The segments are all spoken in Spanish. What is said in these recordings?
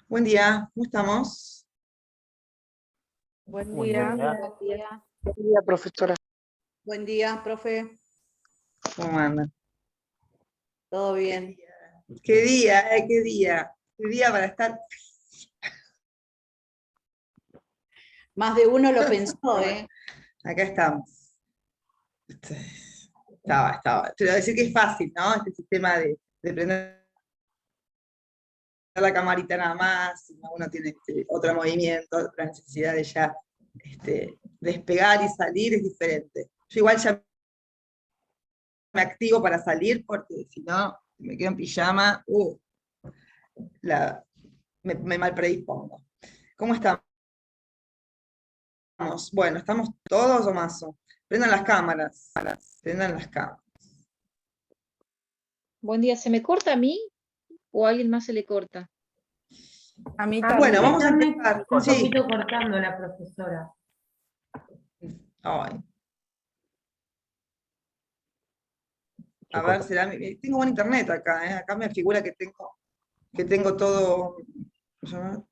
Buen día, ¿cómo estamos? Buen Muy día. buen día. Buenos días. Buen día, profesora. Buen día, profe. ¿Cómo andan? ¿Todo bien? ¿Qué día, qué día? ¿Qué día para estar? Más de uno lo pensó, ¿eh? Acá estamos. Estaba. Te voy a decir que es fácil, ¿no? Este sistema de prender la camarita nada más, uno tiene otro movimiento, otra necesidad de ya despegar y salir es diferente. Yo igual ya me activo para salir porque si no, me quedo en pijama, me mal predispongo. ¿Cómo estamos? Bueno, ¿estamos todos o mazo? Prendan las cámaras. Prendan las cámaras. Buen día. ¿Se me corta a mí o a alguien más se le corta? A mí Bueno, también. vamos a empezar. Un Sí. poquito cortando la profesora. Ay. A ver, tengo buen internet acá, ¿eh? Acá me figura que tengo todo. ¿cómo se llama?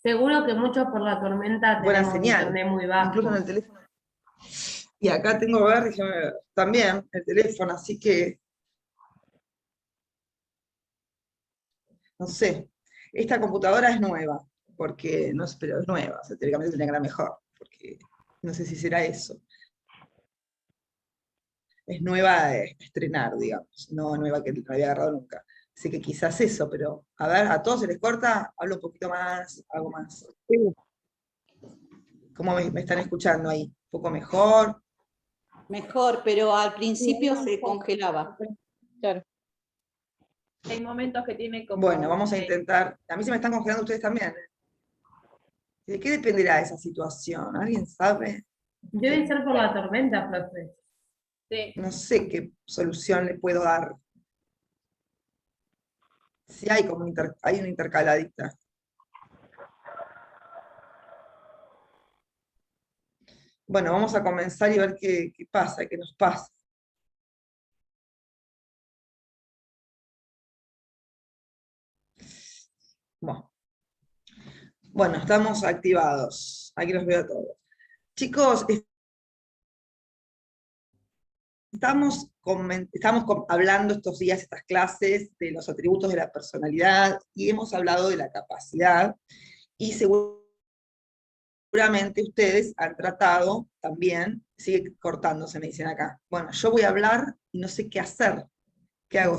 Seguro que muchos por la tormenta Buena tenemos señal. internet muy bajo. Incluso en el teléfono. Y acá tengo, a ver, déjame ver, también el teléfono, así que. No sé. Esta computadora es nueva, porque no sé, pero es nueva, o sea, teóricamente tendría que ser mejor, porque no sé si será eso. Es nueva de estrenar, digamos, no nueva que no había agarrado nunca. Así que quizás eso, pero a ver, ¿a todos se les corta? Hablo un poquito más, algo más. ¿Cómo me están escuchando ahí? ¿Un poco mejor? Mejor, pero al principio se congelaba. Claro. Hay momentos que tiene como... Bueno, vamos a intentar. A mí se me están congelando ustedes también. ¿De qué dependerá esa situación? ¿Alguien sabe? Debe ser por la tormenta, profe. Sí. No sé qué solución le puedo dar. Si hay como hay una intercaladita. Bueno, vamos a comenzar y ver qué pasa, qué nos pasa. Bueno, estamos activados. Aquí los veo a todos. Chicos, estamos hablando estos días, estas clases, de los atributos de la personalidad, y hemos hablado de la capacidad, y seguramente ustedes han tratado también, sigue cortándose, me dicen acá. Bueno, yo voy a hablar y no sé qué hacer. ¿Qué hago?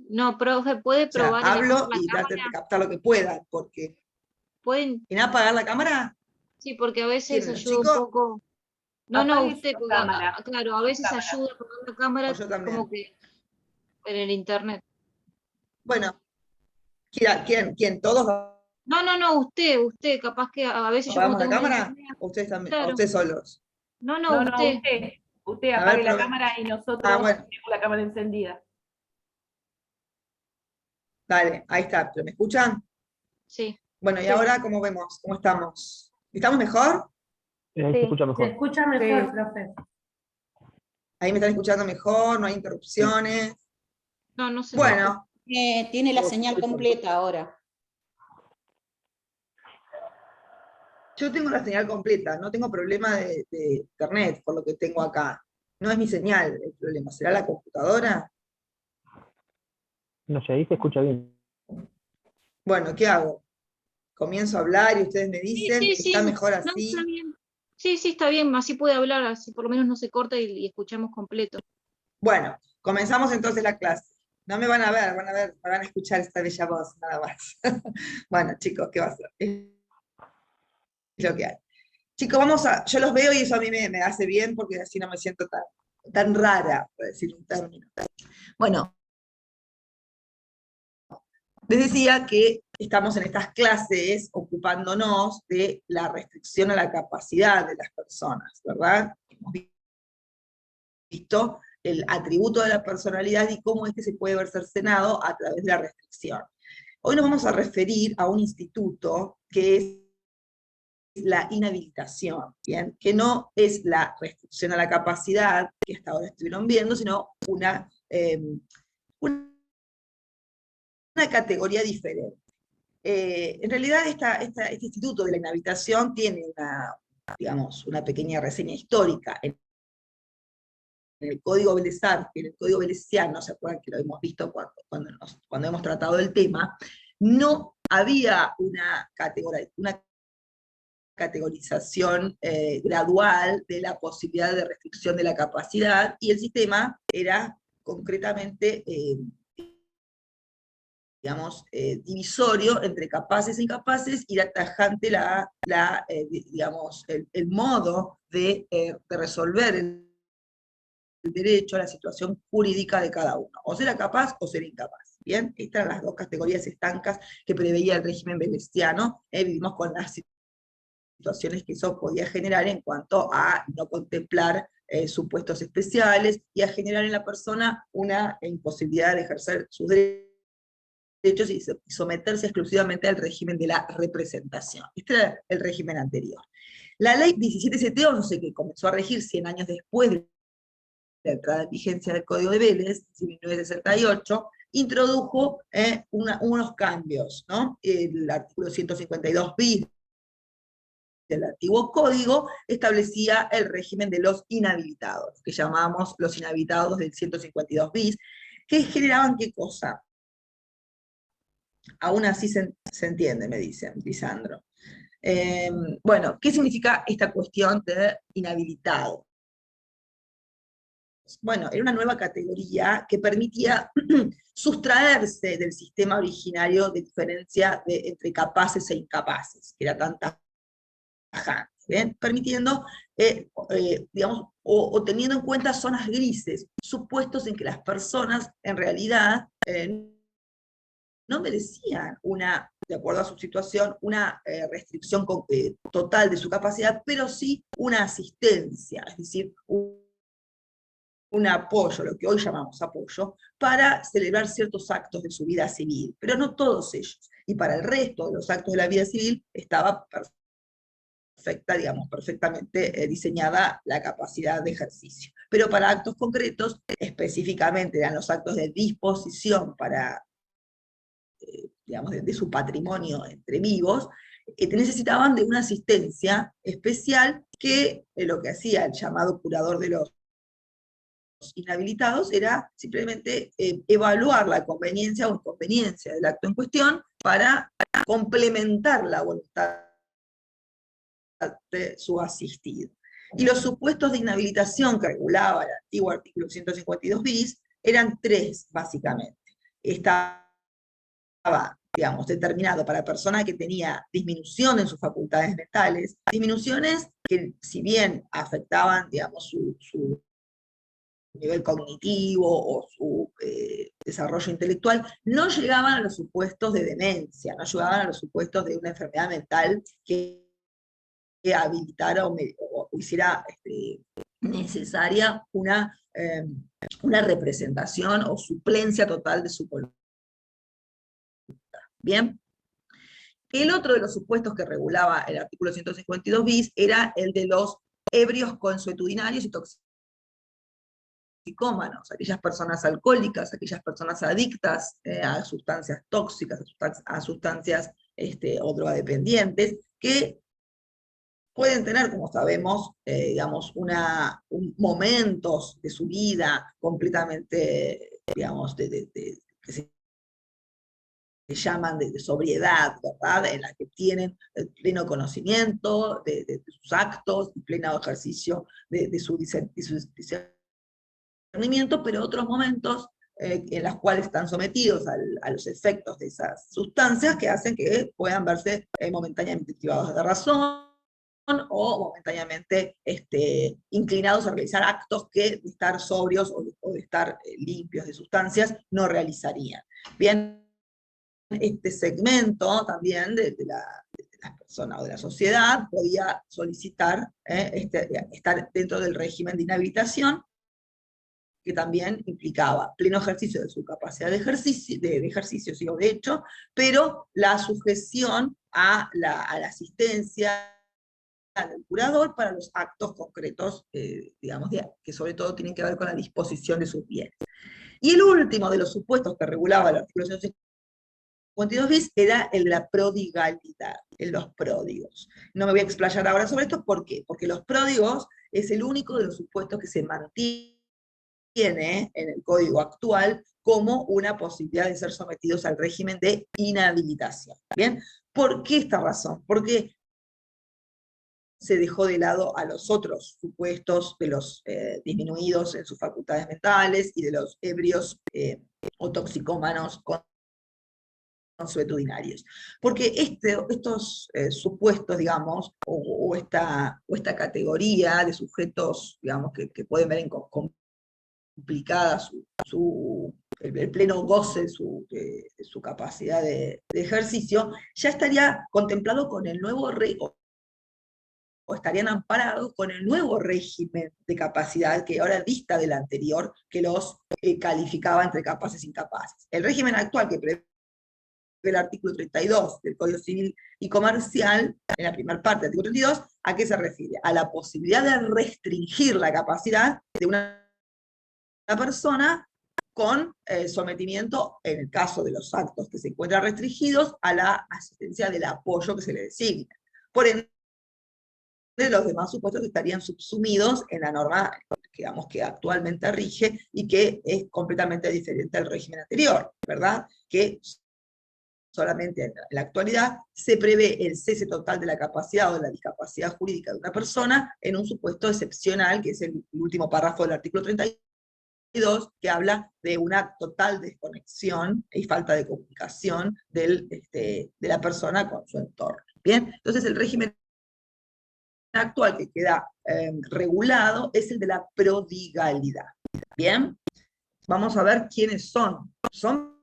No, profe, ¿puede O sea, probar y hablo apagar la y traten de cámara? captar lo que pueda, porque... ¿Pueden? ¿Y no apagar la cámara? Sí, porque a veces ¿Quién, los ayuda un chicos? poco. No, Apague usted, su porque, cámara. claro, a veces Cámara. ayuda a apagar la O cámara yo también. como que en el internet. Bueno, ¿quién? ¿Todos No, usted, capaz que a veces yo como apagamos la tengo el cámara? internet, ¿O ustedes también? ¿O claro. ustedes solos? No, Usted. usted A apague ver, la cámara y nosotros bueno. tenemos la cámara encendida. Dale, ahí está. ¿Pero me escuchan? Sí. Bueno, ¿y Sí. ahora cómo vemos? ¿Cómo estamos? ¿Estamos mejor? Ahí se escucha Se mejor. escucha mejor, profe. Ahí me están escuchando mejor, no hay interrupciones. No se Bueno, Tiene la señal completa ahora. yo tengo la señal completa, no tengo problema de internet por lo que tengo acá. No es mi señal el problema, ¿será la computadora? No sé, ahí se escucha bien. Bueno, ¿qué hago? Comienzo a hablar y ustedes me dicen, Sí. ¿está mejor No, así? está bien. Sí, está bien, así puede hablar, así por lo menos no se corta y escuchamos completo. Bueno, comenzamos entonces la clase. No me van a ver, me van a escuchar esta bella voz, nada más. Bueno, chicos, ¿qué va a ser? Es lo que hay. Chicos, yo los veo y eso a mí me hace bien porque así no me siento tan rara, por decir un término. Bueno, les decía que estamos en estas clases ocupándonos de la restricción a la capacidad de las personas, ¿verdad? Hemos visto el atributo de la personalidad y cómo este se puede ver cercenado a través de la restricción. Hoy nos vamos a referir a un instituto que es la inhabilitación, ¿bien? Que no es la restricción a la capacidad que hasta ahora estuvieron viendo, sino una categoría diferente. En realidad este instituto de la inhabilitación tiene una pequeña reseña histórica. En el Código Vélez Arfiel, en el Código Velesiano, ¿se acuerdan que lo hemos visto cuando hemos tratado el tema? No había una categorización gradual de la posibilidad de restricción de la capacidad, y el sistema era concretamente divisorio entre capaces e incapaces, y era tajante el modo de resolver el derecho a la situación jurídica de cada uno, o ser capaz o ser incapaz. Bien, estas eran las dos categorías estancas que preveía el régimen velesiano. Vivimos con las situaciones que eso podía generar en cuanto a no contemplar supuestos especiales, y a generar en la persona una imposibilidad de ejercer sus derechos y someterse exclusivamente al régimen de la representación. Este era el régimen anterior. La ley 17711, que comenzó a regir 100 años después de la entrada en vigencia del Código de Vélez, en 1968, introdujo unos cambios, ¿no? El artículo 152 bis del antiguo código establecía el régimen de los inhabilitados, que llamábamos los inhabilitados del 152 bis, que generaban ¿qué cosa? Aún así se entiende, me dicen, Lisandro. Bueno, ¿qué significa esta cuestión de inhabilitado? Bueno, era una nueva categoría que permitía sustraerse del sistema originario de diferencia entre capaces e incapaces, que era tan tajante, ¿bien? Permitiendo, o teniendo en cuenta zonas grises, supuestos en que las personas en realidad no merecían de acuerdo a su situación, una restricción total de su capacidad, pero sí una asistencia, es decir, un apoyo, lo que hoy llamamos apoyo, para celebrar ciertos actos de su vida civil, pero no todos ellos. Y para el resto de los actos de la vida civil estaba perfectamente diseñada la capacidad de ejercicio. Pero para actos concretos, específicamente eran los actos de disposición para de su patrimonio entre vivos, necesitaban de una asistencia especial que lo que hacía el llamado curador de los inhabilitados era simplemente evaluar la conveniencia o inconveniencia del acto en cuestión para complementar la voluntad de su asistido. Y los supuestos de inhabilitación que regulaba el antiguo artículo 152 bis eran tres, básicamente. Estaba, determinado para personas que tenía disminución en sus facultades mentales, disminuciones que, si bien afectaban, su nivel cognitivo o su desarrollo intelectual, no llegaban a los supuestos de demencia, no llegaban a los supuestos de una enfermedad mental que habilitara o hiciera necesaria una representación o suplencia total de su voluntad. Bien. El otro de los supuestos que regulaba el artículo 152 bis era el de los ebrios consuetudinarios y toxicómanos, aquellas personas alcohólicas, aquellas personas adictas a sustancias tóxicas, a sustancias o drogadependientes, que pueden tener, como sabemos, momentos de su vida completamente, que se llaman de sobriedad, ¿verdad? En la que tienen pleno conocimiento de sus actos, pleno ejercicio de su discernimiento, pero otros momentos en los cuales están sometidos a los efectos de esas sustancias que hacen que puedan verse momentáneamente privados de razón, o momentáneamente inclinados a realizar actos que de estar sobrios o de estar limpios de sustancias no realizarían. Bien, este segmento también de las personas o de la sociedad podía solicitar estar dentro del régimen de inhabilitación, que también implicaba pleno ejercicio de su capacidad de ejercicio, sí, o de hecho, pero la sujeción a la asistencia del curador para los actos concretos, que sobre todo tienen que ver con la disposición de sus bienes. Y el último de los supuestos que regulaba el artículo 52 bis era el de la prodigalidad, en los pródigos. No me voy a explayar ahora sobre esto, ¿por qué? Porque los pródigos es el único de los supuestos que se mantiene en el código actual como una posibilidad de ser sometidos al régimen de inhabilitación. ¿Bien? ¿Por qué esta razón? Porque se dejó de lado a los otros supuestos de los disminuidos en sus facultades mentales y de los ebrios o toxicómanos consuetudinarios. Porque estos supuestos, digamos, o esta categoría de sujetos, digamos, que pueden ver en complicada el pleno goce de su capacidad de ejercicio, ya estaría contemplado con el nuevo o estarían amparados con el nuevo régimen de capacidad que ahora dista del anterior, que los calificaba entre capaces e incapaces. El régimen actual que prevé el artículo 32 del Código Civil y Comercial, en la primera parte del artículo 32, ¿a qué se refiere? A la posibilidad de restringir la capacidad de una persona con sometimiento, en el caso de los actos que se encuentran restringidos, a la asistencia del apoyo que se le designa. Por ende, los demás supuestos estarían subsumidos en la norma, digamos, que actualmente rige y que es completamente diferente al régimen anterior, ¿verdad? Que solamente en la actualidad se prevé el cese total de la capacidad o de la discapacidad jurídica de una persona en un supuesto excepcional, que es el último párrafo del artículo 32, que habla de una total desconexión y falta de comunicación de la persona con su entorno. ¿Bien? Entonces el régimen actual que queda regulado es el de la prodigalidad. ¿Bien? Vamos a ver quiénes son. Son,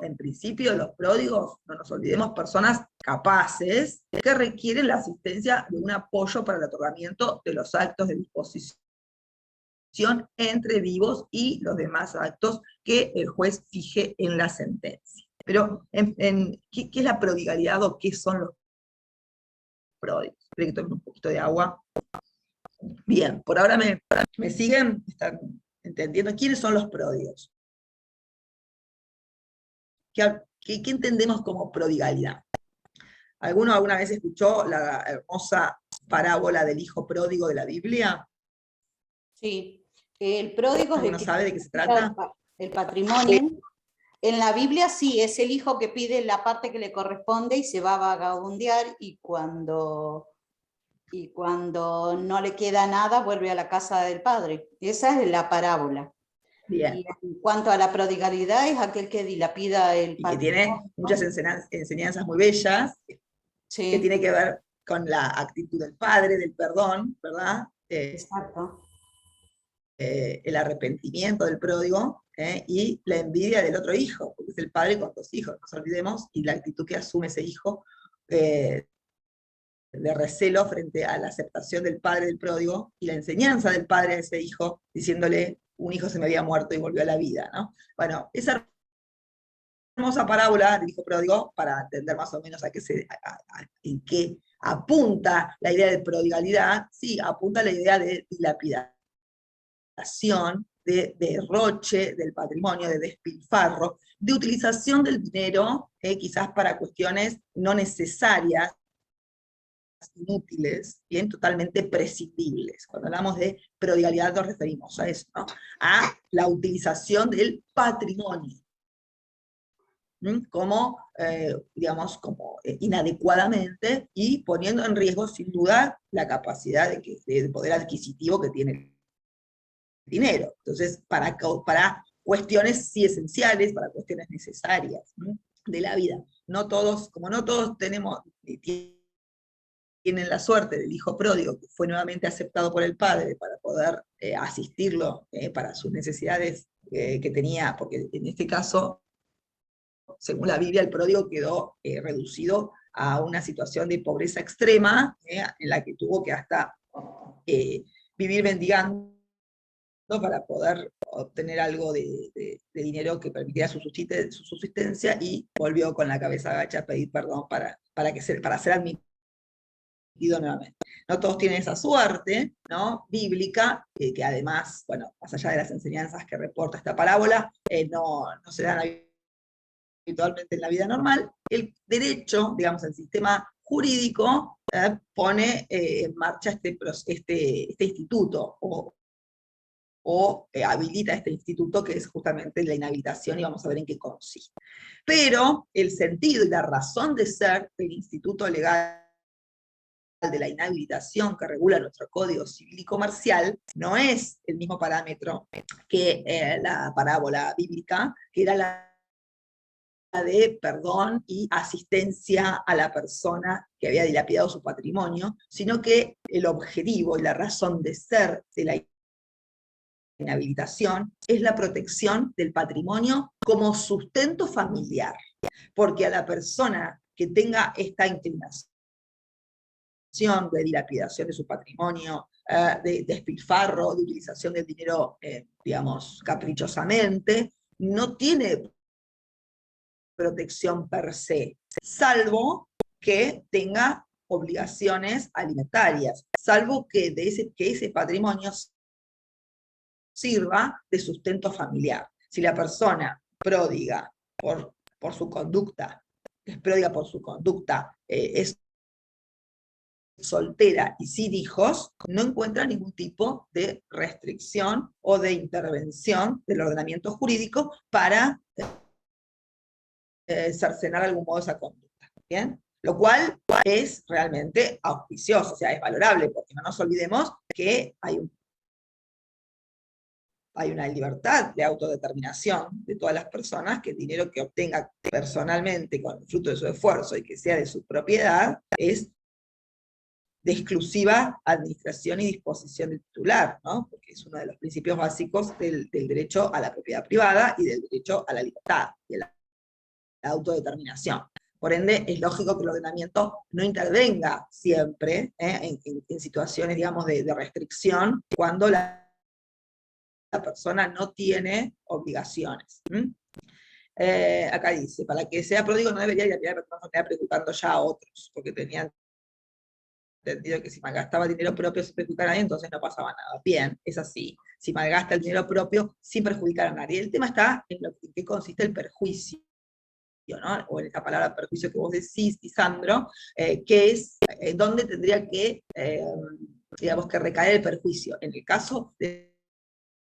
en principio, los pródigos, no nos olvidemos, personas capaces que requieren la asistencia de un apoyo para el otorgamiento de los actos de disposición entre vivos y los demás actos que el juez fije en la sentencia. Pero, ¿qué es la prodigalidad o qué son los pródigos? Espero que tomen un poquito de agua. Bien, por ahora me siguen, están entendiendo quiénes son los pródigos. ¿Qué entendemos como prodigalidad? ¿Alguno alguna vez escuchó la hermosa parábola del hijo pródigo de la Biblia? Sí, el pródigo es el ¿Alguno que sabe de qué se trata? el patrimonio. En la Biblia sí, es el hijo que pide la parte que le corresponde y se va a vagabundear, y cuando no le queda nada vuelve a la casa del padre. Esa es la parábola. Bien. Y en cuanto a la prodigalidad, es aquel que dilapida el Y que tiene muchas enseñanzas muy bellas, Sí. que tiene que ver con la actitud del padre, del perdón, ¿verdad? Exacto. El arrepentimiento del pródigo, y la envidia del otro hijo, porque es el padre con dos hijos, no nos olvidemos, y la actitud que asume ese hijo de recelo frente a la aceptación del padre del pródigo, y la enseñanza del padre a ese hijo, diciéndole, un hijo se me había muerto y volvió a la vida, ¿no? Bueno, esa hermosa parábola del hijo pródigo, para entender más o menos en qué apunta la idea de prodigalidad, sí, apunta a la idea de dilapidación, de derroche del patrimonio, de despilfarro, de utilización del dinero, quizás para cuestiones no necesarias, inútiles, bien, totalmente prescindibles. Cuando hablamos de prodigalidad nos referimos a eso, ¿no? A la utilización del patrimonio, como, digamos, como inadecuadamente, y poniendo en riesgo, sin duda, la capacidad de poder adquisitivo que tiene el dinero. Entonces, para cuestiones sí esenciales, para cuestiones necesarias, ¿no?, de la vida. No todos, como no todos tienen la suerte del hijo pródigo, que fue nuevamente aceptado por el padre para poder asistirlo para sus necesidades que tenía, porque en este caso, según la Biblia, el pródigo quedó reducido a una situación de pobreza extrema, en la que tuvo que hasta vivir mendigando para poder obtener algo de dinero que permitiera su subsistencia, y volvió con la cabeza agacha a pedir perdón para ser admitido nuevamente. No todos tienen esa suerte, ¿no?, bíblica, que además, bueno, más allá de las enseñanzas que reporta esta parábola, no se dan habitualmente en la vida normal, el derecho, digamos, el sistema jurídico pone en marcha este instituto, o habilita este instituto que es justamente la inhabilitación, y vamos a ver en qué consiste. Pero el sentido y la razón de ser del instituto legal de la inhabilitación que regula nuestro Código Civil y Comercial no es el mismo parámetro que la parábola bíblica, que era la de perdón y asistencia a la persona que había dilapidado su patrimonio, sino que el objetivo y la razón de ser de la inhabilitación es la protección del patrimonio como sustento familiar, porque a la persona que tenga esta inclinación de dilapidación de su patrimonio, de despilfarro, de utilización del dinero, digamos, caprichosamente, no tiene protección per se, salvo que tenga obligaciones alimentarias, salvo que ese patrimonio sirva de sustento familiar. Si la persona pródiga por su conducta, es pródiga por su conducta, es soltera y sin hijos, no encuentra ningún tipo de restricción o de intervención del ordenamiento jurídico para cercenar de algún modo esa conducta. ¿Bien? Lo cual es realmente auspicioso, o sea, es valorable, porque no nos olvidemos que hay una libertad de autodeterminación de todas las personas, que el dinero que obtenga personalmente con el fruto de su esfuerzo y que sea de su propiedad, es de exclusiva administración y disposición del titular, ¿no? Porque es uno de los principios básicos del derecho a la propiedad privada y del derecho a la libertad y a la autodeterminación. Por ende, es lógico que el ordenamiento no intervenga siempre en situaciones, digamos, de restricción, cuando la persona no tiene obligaciones. Acá dice, para que sea pródigo no debería ir a preguntando ya a otros, porque tenían entendido que si malgastaba dinero propio sin perjudicar a nadie, entonces no pasaba nada. Bien, es así. Si malgasta el dinero propio sin perjudicar a nadie. El tema está en qué consiste el perjuicio, ¿no? O en esta palabra perjuicio que vos decís, Lisandro, que es dónde tendría que, digamos, que recaer el perjuicio. En el caso de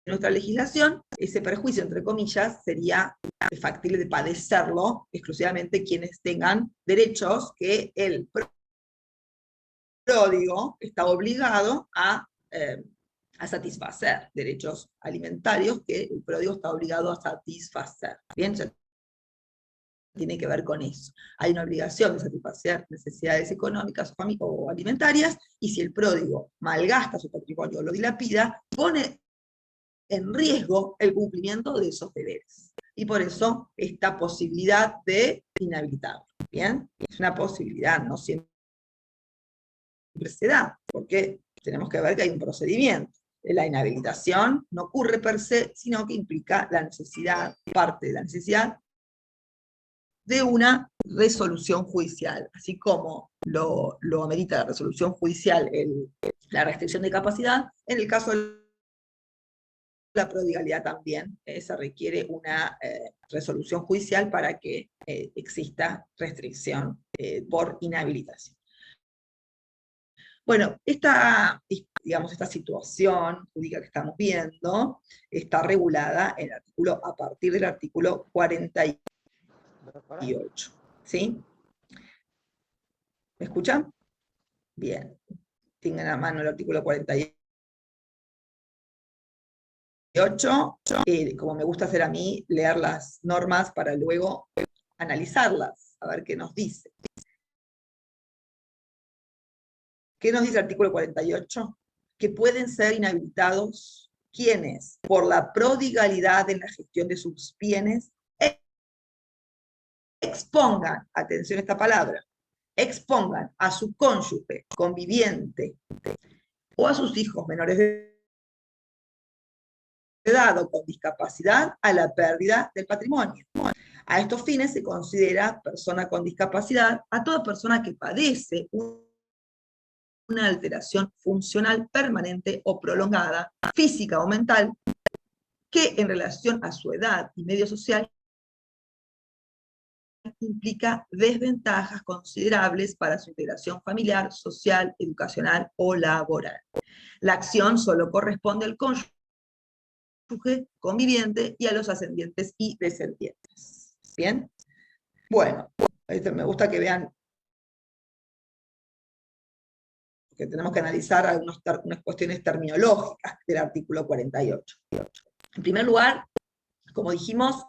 nuestra legislación, ese perjuicio, entre comillas, sería factible de padecerlo exclusivamente quienes tengan derechos que el pródigo está obligado a satisfacer, derechos alimentarios que el pródigo está obligado a satisfacer. Bien, ya tiene que ver con eso. Hay una obligación de satisfacer necesidades económicas o alimentarias, y si el pródigo malgasta su patrimonio o lo dilapida, pone en riesgo el cumplimiento de esos deberes. Y por eso esta posibilidad de inhabilitarlo. ¿Bien? Es una posibilidad, no siempre se da, porque tenemos que ver que hay un procedimiento. La inhabilitación no ocurre per se, sino que implica la necesidad, parte de la necesidad, de una resolución judicial, así como lo amerita la resolución judicial la restricción de capacidad. En el caso de la prodigalidad también se requiere una resolución judicial para que exista restricción por inhabilitación. Bueno, esta situación jurídica que estamos viendo está regulada a partir del artículo 48. ¿Sí? ¿Me escuchan? Bien. Tengan a mano el artículo 48. Como me gusta hacer a mí, leer las normas para luego analizarlas, a ver qué nos dice. ¿Qué nos dice el artículo 48? Que pueden ser inhabilitados quienes, por la prodigalidad en la gestión de sus bienes, expongan, atención a esta palabra, expongan a su cónyuge, conviviente, o a sus hijos menores de edad o con discapacidad a la pérdida del patrimonio. A estos fines se considera persona con discapacidad a toda persona que padece una alteración funcional permanente o prolongada, física o mental, que en relación a su edad y medio social implica desventajas considerables para su integración familiar, social, educacional o laboral. La acción solo corresponde al cónyuge conviviente y a los ascendientes y descendientes. ¿Bien? Bueno, me gusta que vean que tenemos que analizar algunas cuestiones terminológicas del artículo 48. En primer lugar, como dijimos,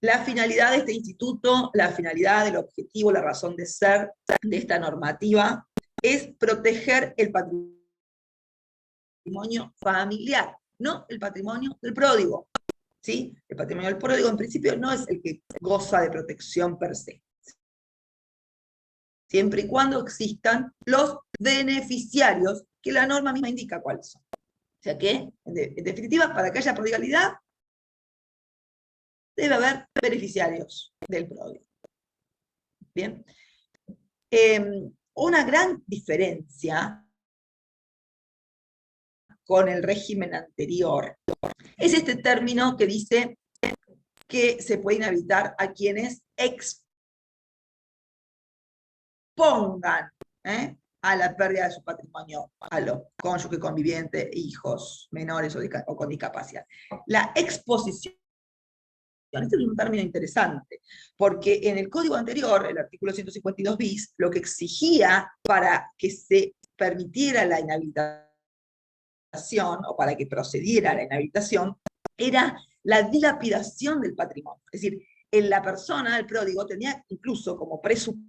la finalidad de este instituto, la finalidad del objetivo, la razón de ser de esta normativa es proteger el patrimonio familiar, no el patrimonio del pródigo. ¿Sí? El patrimonio del pródigo en principio no es el que goza de protección per se, siempre y cuando existan los beneficiarios, que la norma misma indica cuáles son. O sea que, en definitiva, para que haya prodigalidad, debe haber beneficiarios del pródigo. Bien. Una gran diferencia con el régimen anterior es este término que dice que se puede inhabilitar a quienes expongan a la pérdida de su patrimonio a los cónyuges, convivientes, hijos menores o con discapacidad. La exposición, este es un término interesante, porque en el código anterior, el artículo 152 bis, lo que exigía para que se permitiera la inhabilitación, o para que procediera la inhabilitación, era la dilapidación del patrimonio. Es decir, la persona, el pródigo, tenía incluso como presupuesto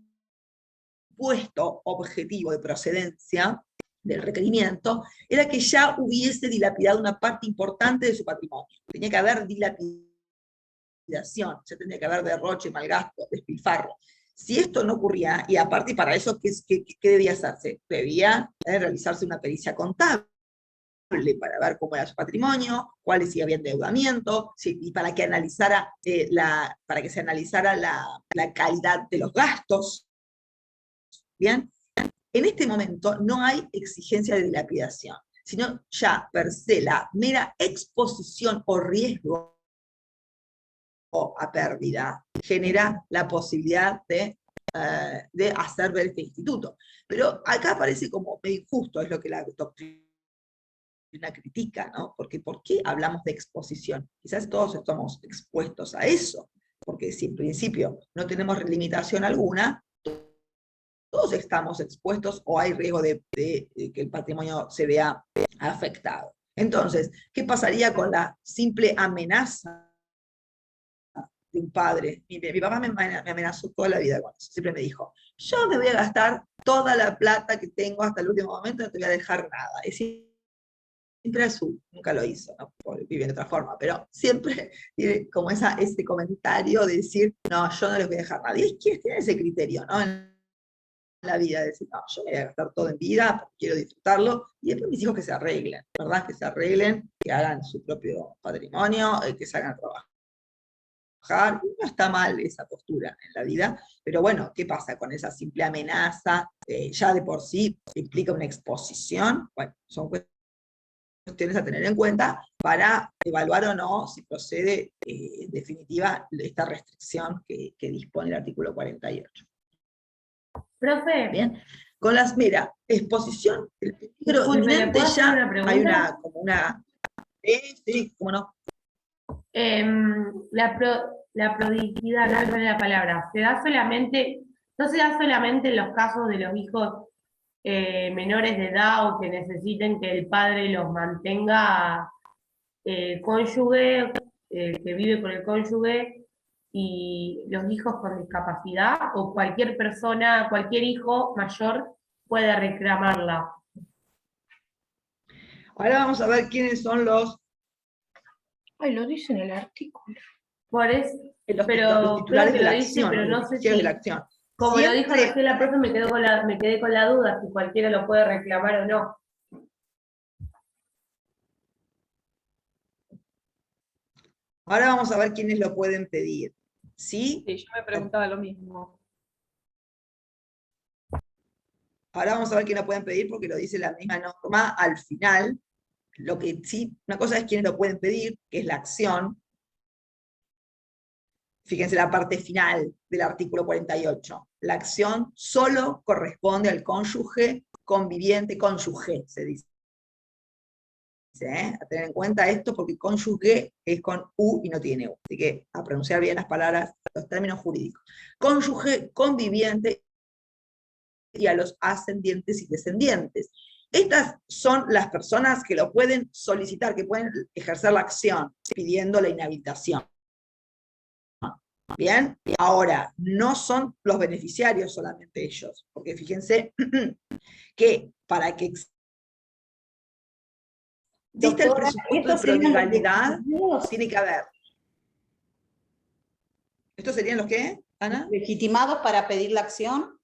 objetivo de procedencia del requerimiento, era que ya hubiese dilapidado una parte importante de su patrimonio. Tenía que haber dilapidación, ya tenía que haber derroche, malgasto, despilfarro. Si esto no ocurría, y aparte para eso, ¿qué debía hacerse? Debía realizarse una pericia contable para ver cómo era su patrimonio, cuáles si había endeudamiento, y para que analizara para que se analizara la calidad de los gastos. Bien, en este momento no hay exigencia de dilapidación, sino ya per se la mera exposición o riesgo a pérdida genera la posibilidad de hacer ver este instituto. Pero acá parece como medio injusto, es lo que la doctrina critica, ¿no? Porque ¿por qué hablamos de exposición? Quizás todos estamos expuestos a eso, porque si en principio no tenemos limitación alguna, todos estamos expuestos o hay riesgo de que el patrimonio se vea afectado. Entonces, ¿qué pasaría con la simple amenaza de un padre? Mi papá me amenazó toda la vida con eso, siempre me dijo, yo me voy a gastar toda la plata que tengo hasta el último momento, no te voy a dejar nada. Es siempre azul, nunca lo hizo, ¿no? Vive de otra forma, pero siempre tiene como ese comentario de decir, no, yo no les voy a dejar nada. Y ¿quiénes tienen ese criterio, no? En la vida, de decir, no, yo me voy a gastar todo en vida, porque quiero disfrutarlo, y después mis hijos que se arreglen, ¿verdad? Que se arreglen, que hagan su propio patrimonio, que se hagan trabajar. No está mal esa postura en la vida, pero bueno, ¿qué pasa con esa simple amenaza? Ya de por sí implica una exposición. Bueno, son cuestiones a tener en cuenta para evaluar o no si procede en definitiva esta restricción que dispone el artículo 48. Profe, Bien, con las, mira, exposición, el peligro disculpe, ¿le inminente puedo hacer ya una pregunta? hay como una, sí, cómo no. La prodigalidad, no es la palabra, no se da solamente en los casos de los hijos menores de edad o que necesiten que el padre los mantenga cónyuge, que vive con el cónyuge, y los hijos con discapacidad, o cualquier persona, cualquier hijo mayor puede reclamarla. Ahora vamos a ver quiénes son los Ay, lo dice en el artículo. Por eso, los pero titulares creo de que la lo dice, acción, pero los no sé beneficiarios de si, la acción. como lo dijo Siempre- recién la profe, me quedé con la duda si cualquiera lo puede reclamar o no. Ahora vamos a ver quiénes lo pueden pedir. ¿Sí? Sí, yo me preguntaba lo mismo. Ahora vamos a ver quién lo pueden pedir porque lo dice la misma norma al final. Lo que sí, una cosa es quiénes lo pueden pedir, que es la acción, Fíjense la parte final del artículo 48. La acción solo corresponde al cónyuge conviviente, cónyuge, se dice. A tener en cuenta esto porque cónyuge es con U y no tiene U. Así que a pronunciar bien las palabras, los términos jurídicos. Cónyuge, conviviente y a los ascendientes y descendientes. Estas son las personas que lo pueden solicitar, que pueden ejercer la acción pidiendo la inhabilitación. Bien, ahora, no son los beneficiarios solamente ellos, porque fíjense que para que exista el Doctora, presupuesto de ¿estos serían los prodigalidad, legitimados? tiene que haber. ¿Estos serían los qué, Ana? ¿Legitimados para pedir la acción?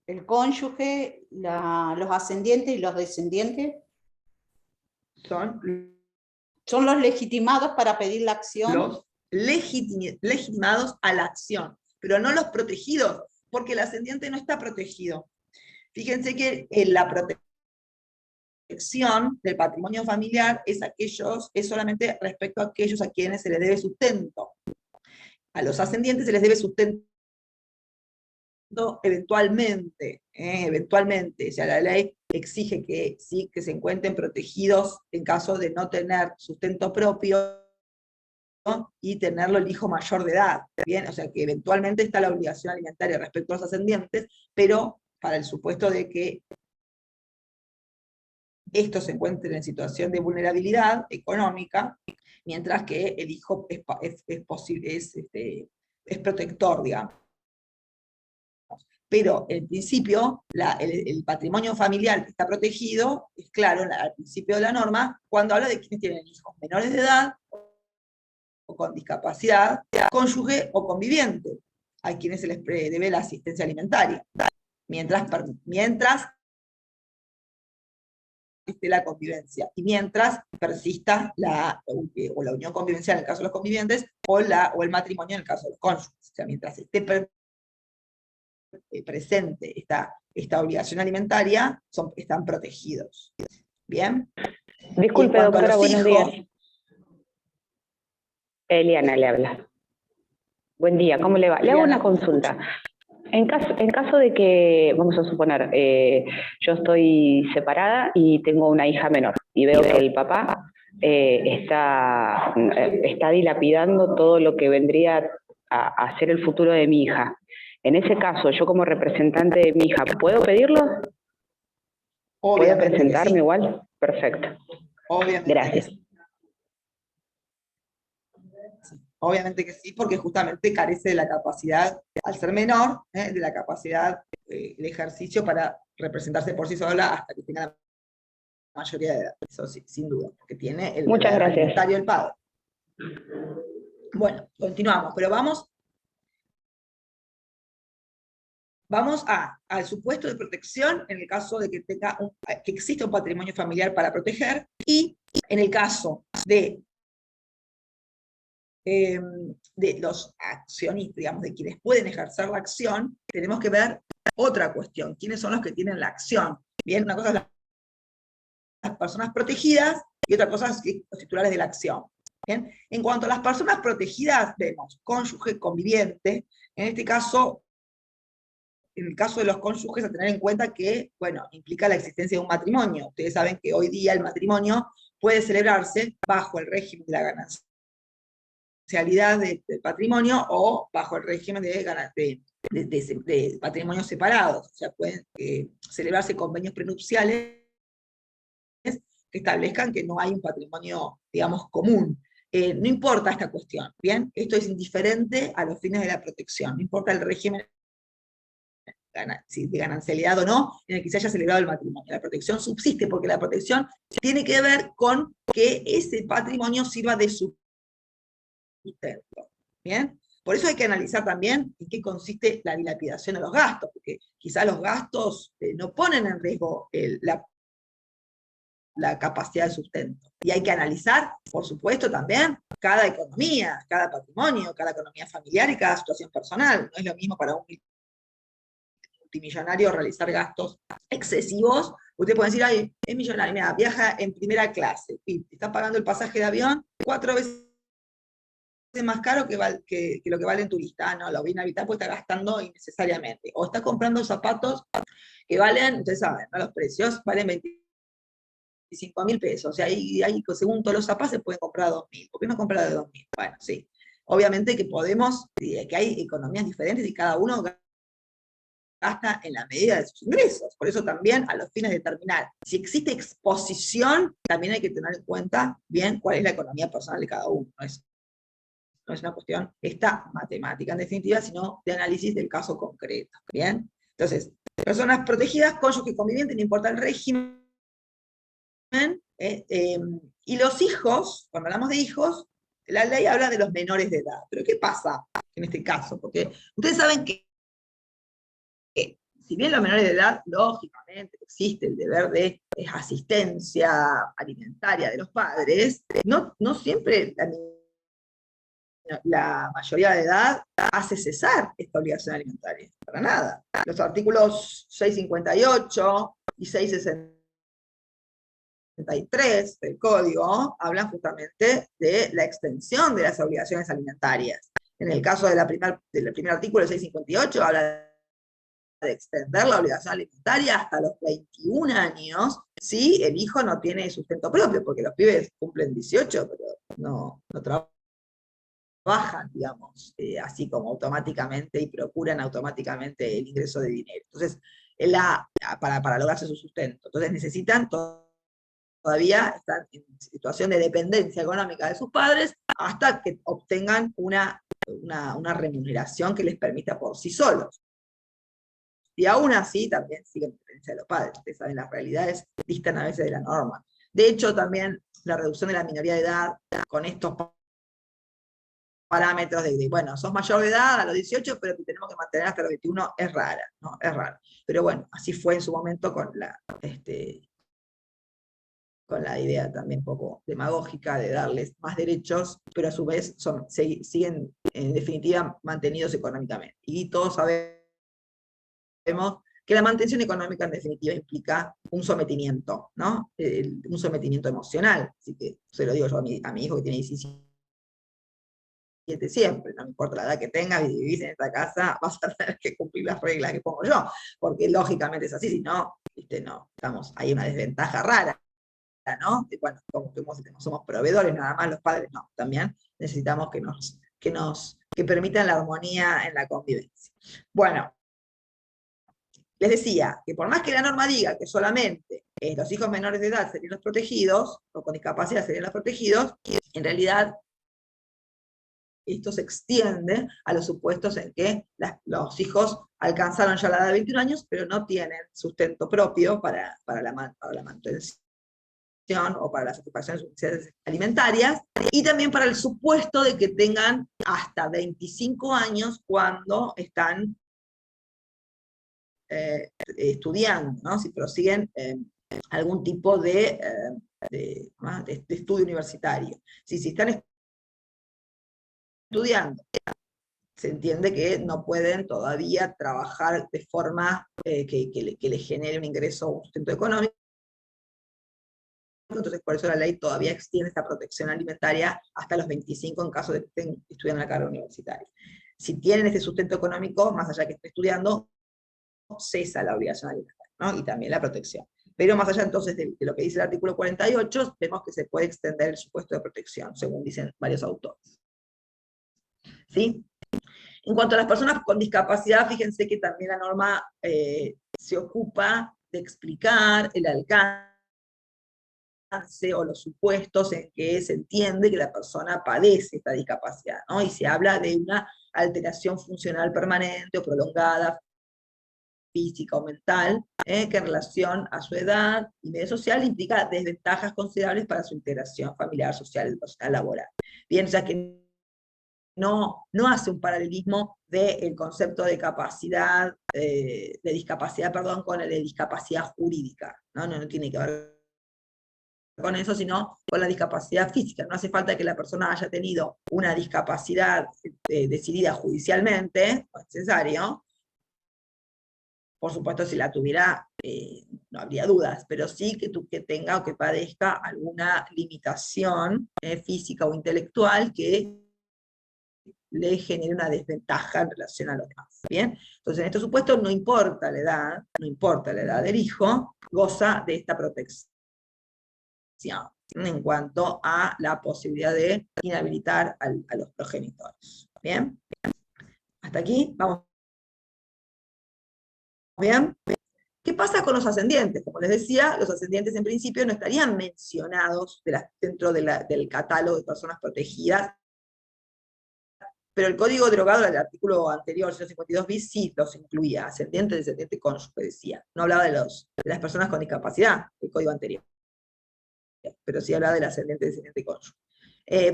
¿El cónyuge, los ascendientes y los descendientes? Son ¿Son los legitimados para pedir la acción? los legitimados a la acción, pero no los protegidos, porque el ascendiente no está protegido. Fíjense que la protección del patrimonio familiar es solamente respecto a aquellos a quienes se les debe sustento. A los ascendientes se les debe sustento eventualmente, o sea, la ley exige que, sí, que se encuentren protegidos en caso de no tener sustento propio y tenerlo el hijo mayor de edad, ¿bien? O sea que eventualmente está la obligación alimentaria respecto a los ascendientes, pero para el supuesto de que estos se encuentren en situación de vulnerabilidad económica, mientras que el hijo es protector, digamos. Pero en principio, el patrimonio familiar que está protegido, es claro, al principio de la norma, cuando habla de quienes tienen hijos menores de edad, o con discapacidad, cónyuge o conviviente, a quienes se les debe la asistencia alimentaria, mientras esté la convivencia, y mientras persista la unión convivencial en el caso de los convivientes, o el matrimonio en el caso de los cónyuges. O sea, mientras esté presente esta obligación alimentaria, están protegidos. ¿Bien? Disculpe, doctora, buenos días. Eliana le habla. Buen día, ¿cómo le va? Le hago una consulta. En caso de que, vamos a suponer, yo estoy separada y tengo una hija menor, y veo que el papá está dilapidando todo lo que vendría a ser el futuro de mi hija. En ese caso, yo como representante de mi hija, ¿puedo pedirlo? Obviamente. ¿Puedo presentarme sí. igual? Perfecto. Obviamente. Gracias. Obviamente que sí, porque justamente carece de la capacidad, al ser menor, de la capacidad de ejercicio para representarse por sí sola hasta que tenga la mayoría de edad. Eso sí, sin duda, porque tiene el Muchas gracias. alimentario del padre. Bueno, continuamos, pero vamos al supuesto de protección en el caso de que exista un patrimonio familiar para proteger, y en el caso de los accionistas, digamos, de quienes pueden ejercer la acción, tenemos que ver otra cuestión: ¿quiénes son los que tienen la acción? Bien, una cosa es las personas protegidas, y otra cosa es los titulares de la acción. Bien, en cuanto a las personas protegidas, vemos cónyuge, conviviente. En este caso, en el caso de los cónyuges, a tener en cuenta que, bueno, implica la existencia de un matrimonio. Ustedes saben que hoy día el matrimonio puede celebrarse bajo el régimen de la ganancialidad del patrimonio, o bajo el régimen de patrimonios separados. O sea, pueden celebrarse convenios prenupciales que establezcan que no hay un patrimonio, digamos, común. No importa esta cuestión, ¿bien? Esto es indiferente a los fines de la protección, no importa el régimen de ganancialidad o no, en el que se haya celebrado el matrimonio. La protección subsiste, porque la protección tiene que ver con que ese patrimonio sirva de sustento. ¿Bien? Por eso hay que analizar también en qué consiste la dilapidación de los gastos, porque quizá los gastos no ponen en riesgo la capacidad de sustento. Y hay que analizar, por supuesto, también cada economía, cada patrimonio, cada economía familiar y cada situación personal. No es lo mismo para un multimillonario realizar gastos excesivos. Usted puede decir, ay, es millonario, mira, viaja en primera clase, y está pagando el pasaje de avión 4 veces más caro que lo que vale en tu lista. Ah, no, lo voy a inhabilitar porque está gastando innecesariamente. O está comprando zapatos que valen, ustedes saben, ¿no? Los precios valen 25.000 pesos. O sea, ahí, según todos los zapatos se pueden comprar 2.000. ¿Por qué no comprar de 2.000? Bueno, sí. Obviamente que podemos, que hay economías diferentes y cada uno gasta en la medida de sus ingresos. Por eso también, a los fines de determinar si existe exposición, también hay que tener en cuenta bien cuál es la economía personal de cada uno. No es una cuestión esta matemática, en definitiva, sino de análisis del caso concreto. ¿Bien? Entonces, personas protegidas, cónyuge conviviente, no importa el régimen. Y los hijos, cuando hablamos de hijos, la ley habla de los menores de edad. Pero ¿qué pasa en este caso? Porque ustedes saben que si bien los menores de edad, lógicamente existe el deber de asistencia alimentaria de los padres, no siempre la mayoría de edad hace cesar esta obligación alimentaria, para nada. Los artículos 658 y 663 del Código hablan justamente de la extensión de las obligaciones alimentarias. En el caso del primer artículo, el 658, habla de extender la obligación alimentaria hasta los 21 años, si el hijo no tiene sustento propio, porque los pibes cumplen 18, pero no trabajan, digamos, así como automáticamente y procuran automáticamente el ingreso de dinero. Entonces, para lograrse su sustento. Entonces necesitan todavía están en situación de dependencia económica de sus padres hasta que obtengan una remuneración que les permita por sí solos. Y aún así también siguen en dependencia de los padres. Ustedes saben, las realidades distan a veces de la norma. De hecho, también la reducción de la minoría de edad con estos parámetros de bueno, sos mayor de edad a los 18, pero te tenemos que mantener hasta los 21, es rara, ¿no? Es rara. Pero bueno, así fue en su momento con la idea también un poco demagógica de darles más derechos, pero a su vez siguen en definitiva mantenidos económicamente. Y todos sabemos que la mantención económica en definitiva implica un sometimiento, ¿no? Un sometimiento emocional. Así que se lo digo yo a mi hijo que tiene 17 siempre, no me importa la edad que tengas y vivís en esta casa, vas a tener que cumplir las reglas que pongo yo, porque lógicamente es así, si no, hay una desventaja rara, ¿no? Bueno, como somos proveedores nada más, los padres no, también necesitamos que permitan la armonía en la convivencia. Bueno, les decía que por más que la norma diga que solamente los hijos menores de edad serían los protegidos, o con discapacidad serían los protegidos, en realidad esto se extiende a los supuestos en que los hijos alcanzaron ya la edad de 21 años, pero no tienen sustento propio para la mantención o para las satisfacciones alimentarias, y también para el supuesto de que tengan hasta 25 años cuando están estudiando, ¿no? Si prosiguen algún tipo de estudio universitario. Si están estudiando, se entiende que no pueden todavía trabajar de forma que les genere un ingreso o un sustento económico. Entonces por eso la ley todavía extiende esta protección alimentaria hasta los 25 en caso de que estén estudiando la carrera universitaria. Si tienen este sustento económico, más allá de que estén estudiando, cesa la obligación alimentaria, ¿no? Y también la protección. Pero más allá entonces de lo que dice el artículo 48, vemos que se puede extender el supuesto de protección, según dicen varios autores. ¿Sí? En cuanto a las personas con discapacidad, fíjense que también la norma se ocupa de explicar el alcance o los supuestos en que se entiende que la persona padece esta discapacidad, ¿no? Y se habla de una alteración funcional permanente o prolongada, física o mental, que en relación a su edad y medio social implica desventajas considerables para su integración familiar, social y personal laboral. Bien, o sea que no hace un paralelismo del concepto de capacidad, de discapacidad, perdón, con el de discapacidad jurídica, ¿no? No tiene que ver con eso, sino con la discapacidad física. No hace falta que la persona haya tenido una discapacidad decidida judicialmente, no es necesario. Por supuesto, si la tuviera, no habría dudas, pero sí que tenga o que padezca alguna limitación física o intelectual que le genere una desventaja en relación a los demás. ¿Bien? Entonces, en estos supuestos no importa la edad, no importa la edad del hijo, goza de esta protección en cuanto a la posibilidad de inhabilitar a los progenitores. ¿Bien? Hasta aquí, vamos. ¿Bien? ¿Qué pasa con los ascendientes? Como les decía, los ascendientes en principio no estarían mencionados dentro del catálogo de personas protegidas, pero el código derogado del artículo anterior, 152 bis, sí los incluía, ascendiente, descendiente, cónyuge, decía. No hablaba de las personas con discapacidad, el código anterior, pero sí hablaba del ascendiente, descendiente, cónyuge.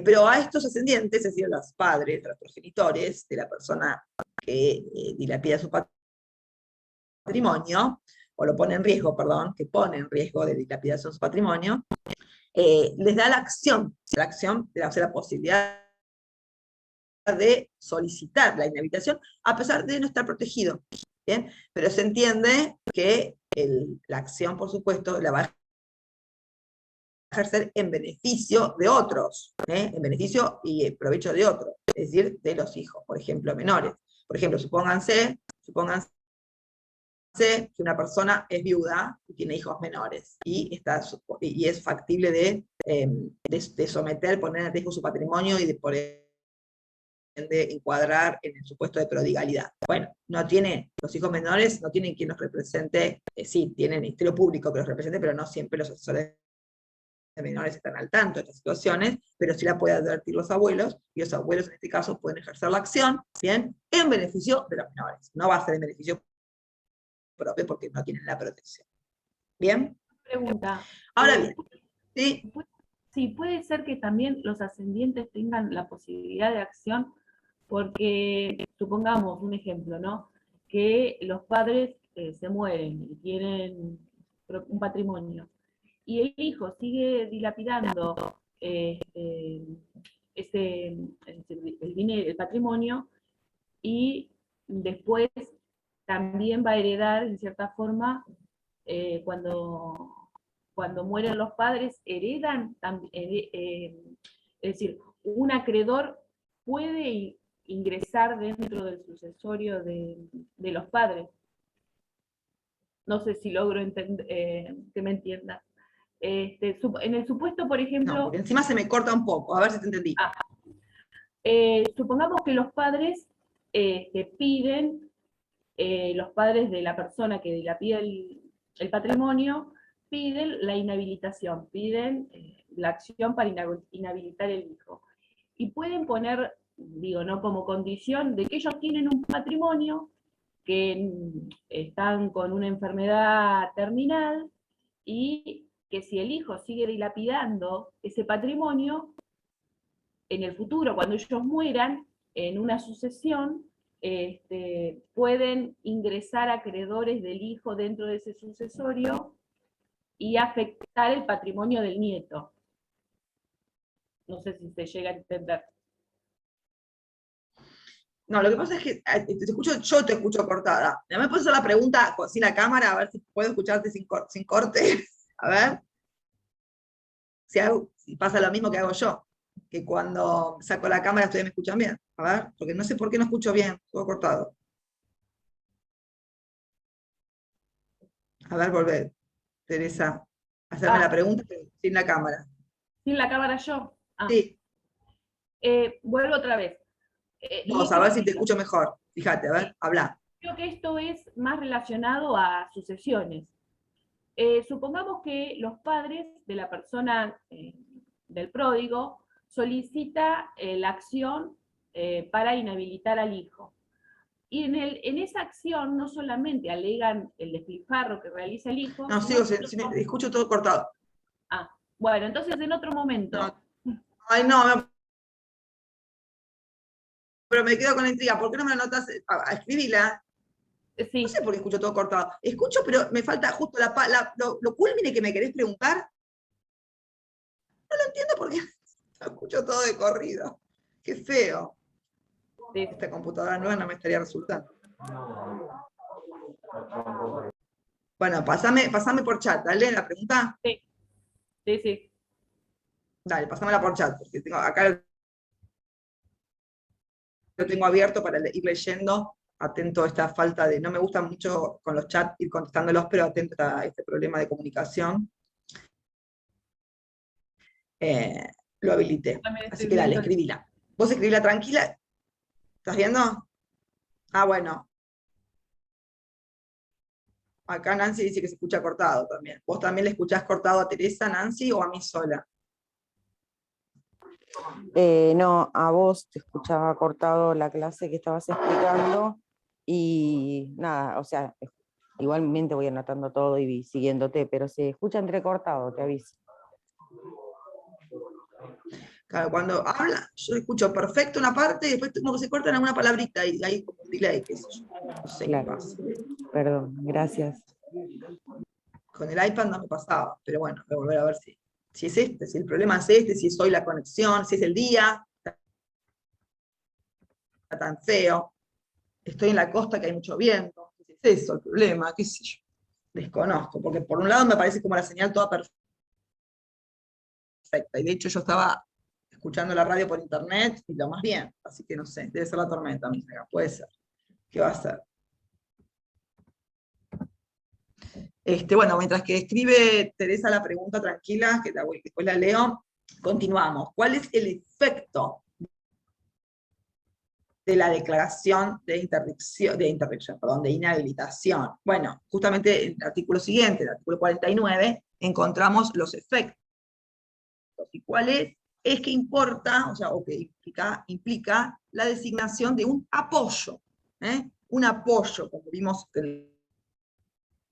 Pero a estos ascendientes, es decir, a los padres, a los progenitores de la persona que dilapida su patrimonio, o lo pone en riesgo, perdón, que pone en riesgo de dilapidación su patrimonio, les da la acción de hacer la posibilidad de solicitar la inhabilitación, a pesar de no estar protegido. ¿Bien? Pero se entiende que la acción, por supuesto, la va a ejercer en beneficio de otros, en beneficio y provecho de otros, es decir, de los hijos, por ejemplo, menores. Por ejemplo, supónganse que una persona es viuda y tiene hijos menores, y es factible de someter, poner en riesgo su patrimonio y de poder encuadrar en el supuesto de prodigalidad. Bueno, los hijos menores no tienen quien los represente, sí, tienen el Ministerio Público que los represente, pero no siempre los asesores de menores están al tanto de estas situaciones, pero sí la pueden advertir los abuelos, y los abuelos en este caso pueden ejercer la acción, ¿bien?, en beneficio de los menores. No va a ser en beneficio propio porque no tienen la protección. ¿Bien? Pregunta. Ahora bien, ¿sí? Sí, puede ser que también los ascendientes tengan la posibilidad de acción, porque supongamos un ejemplo, ¿no? Que los padres se mueren y tienen un patrimonio, y el hijo sigue dilapidando el dinero, el patrimonio, y después también va a heredar, en cierta forma, cuando mueren los padres, heredan, es decir, un acreedor puede ingresar dentro del sucesorio de los padres. No sé si logro que me entiendas. En el supuesto, por ejemplo... No, porque encima se me corta un poco, a ver si te entendí. Supongamos que los padres piden, los padres de la persona que dilapida el patrimonio, piden la inhabilitación, piden la acción para inhabilitar el hijo. Y pueden poner, digo, no como condición, de que ellos tienen un patrimonio, que están con una enfermedad terminal, y que si el hijo sigue dilapidando ese patrimonio, en el futuro, cuando ellos mueran, en una sucesión, pueden ingresar acreedores del hijo dentro de ese sucesorio y afectar el patrimonio del nieto. No sé si se llega a entender. No, lo que pasa es que yo te escucho cortada. ¿Me puedes hacer la pregunta sin la cámara? A ver si puedo escucharte sin corte. A ver. Si pasa lo mismo que hago yo, que cuando saco la cámara ustedes me escuchan bien. A ver, porque no sé por qué no escucho bien, todo cortado. A ver, volver, Teresa, hacerme la pregunta pero sin la cámara. ¿Sin la cámara yo? Sí. Vuelvo otra vez. Vamos a ver si te escucho mejor. Fíjate, a ver, habla. Creo que esto es más relacionado a sucesiones. Supongamos que los padres de la persona del pródigo solicita la acción para inhabilitar al hijo. Y en esa acción no solamente alegan el despilfarro que realiza el hijo... No, sigo, escucho todo cortado. Bueno, entonces en otro momento... No. Ay, no, pero me quedo con la intriga. ¿Por qué no me la anotas a escribirla? Sí. No sé por qué escucho todo cortado. Escucho, pero me falta justo lo culmine que me querés preguntar. No lo entiendo porque lo escucho todo de corrido. Qué feo. Sí. Esta computadora nueva no me estaría resultando. Bueno, pasame por chat, dale la pregunta. Sí, sí, sí. Dale, pasámela por chat, porque tengo acá lo tengo abierto para ir leyendo, atento a esta falta de, no me gusta mucho con los chats ir contestándolos, pero atento a este problema de comunicación. Lo habilité. También Así estoy que dale, viendo. escribila. ¿Vos escribila tranquila? ¿Estás viendo? Ah, bueno. Acá Nancy dice que se escucha cortado también. ¿Vos también le escuchás cortado a Teresa, Nancy, o a mí sola? No, a vos te escuchaba cortado la clase que estabas explicando y nada, o sea, igualmente voy anotando todo y siguiéndote, pero se escucha entrecortado, te aviso. Claro, cuando habla, yo escucho perfecto una parte y después como que se corta en alguna palabrita y hay como un delay, qué sé yo. No sé qué Claro. pasa. Perdón, gracias. Con el iPad no me pasaba, pero bueno, voy a volver a ver si es este, si el problema es este, si es hoy la conexión, si es el día, está tan feo. Estoy en la costa que hay mucho viento, si es eso el problema, qué sé yo. Desconozco, porque por un lado me parece como la señal toda perfecta, y de hecho yo estaba escuchando la radio por internet y lo más bien, así que no sé, debe ser la tormenta, amiga, puede ser. ¿Qué va a ser? Bueno, mientras que escribe Teresa la pregunta tranquila, que después la leo, continuamos. ¿Cuál es el efecto de la declaración de inhabilitación? Bueno, justamente en el artículo siguiente, el artículo 49, encontramos los efectos. ¿Y cuál es? Es que importa, o que implica la designación de un apoyo, un apoyo, como vimos en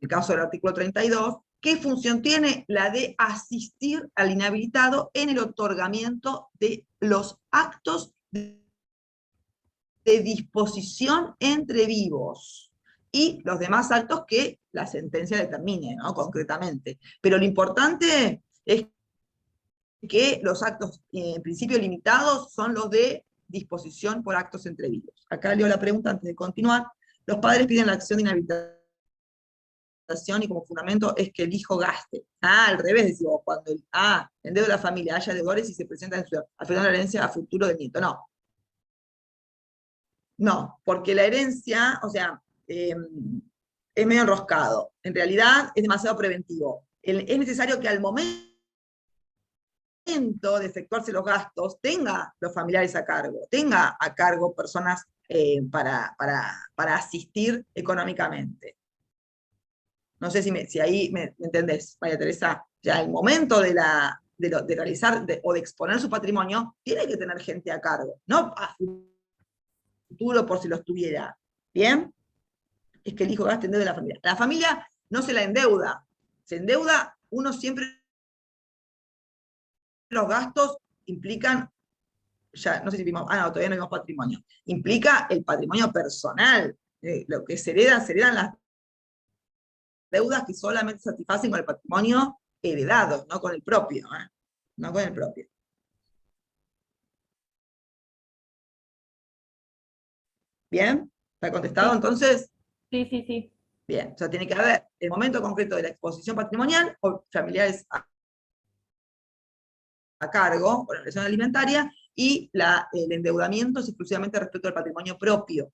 el caso del artículo 32, ¿qué función tiene? La de asistir al inhabilitado en el otorgamiento de los actos de disposición entre vivos y los demás actos que la sentencia determine, ¿no? Concretamente. Pero lo importante es que los actos, en principio limitados, son los de disposición por actos entre vivos. Acá leo la pregunta antes de continuar. Los padres piden la acción de inhabilitación y como fundamento es que el hijo gaste. Al revés, decimos, cuando en dedo de la familia haya deudores y se presenta afectando la herencia a futuro del nieto. No, porque la herencia, es medio enroscado. En realidad es demasiado preventivo. Es necesario que al momento de efectuarse los gastos tenga los familiares a cargo, tenga a cargo personas para asistir económicamente. No sé si ahí me entendés, María Teresa. Ya el momento de realizar o de exponer su patrimonio, tiene que tener gente a cargo, no a futuro por si los tuviera. ¿Bien? Es que el hijo gaste en deuda de la familia. La familia no se la endeuda. Se endeuda, uno siempre. Los gastos implican, ya no sé si vimos, no, todavía no vimos patrimonio. Implica el patrimonio personal. Lo que se heredan las deudas que solamente satisfacen con el patrimonio heredado, no con el propio, no con el propio. ¿Bien? ¿Está contestado Sí. entonces? Sí. Bien, o sea, tiene que haber el momento concreto de la exposición patrimonial o familiares a cargo por la presión alimentaria y el endeudamiento es exclusivamente respecto al patrimonio propio.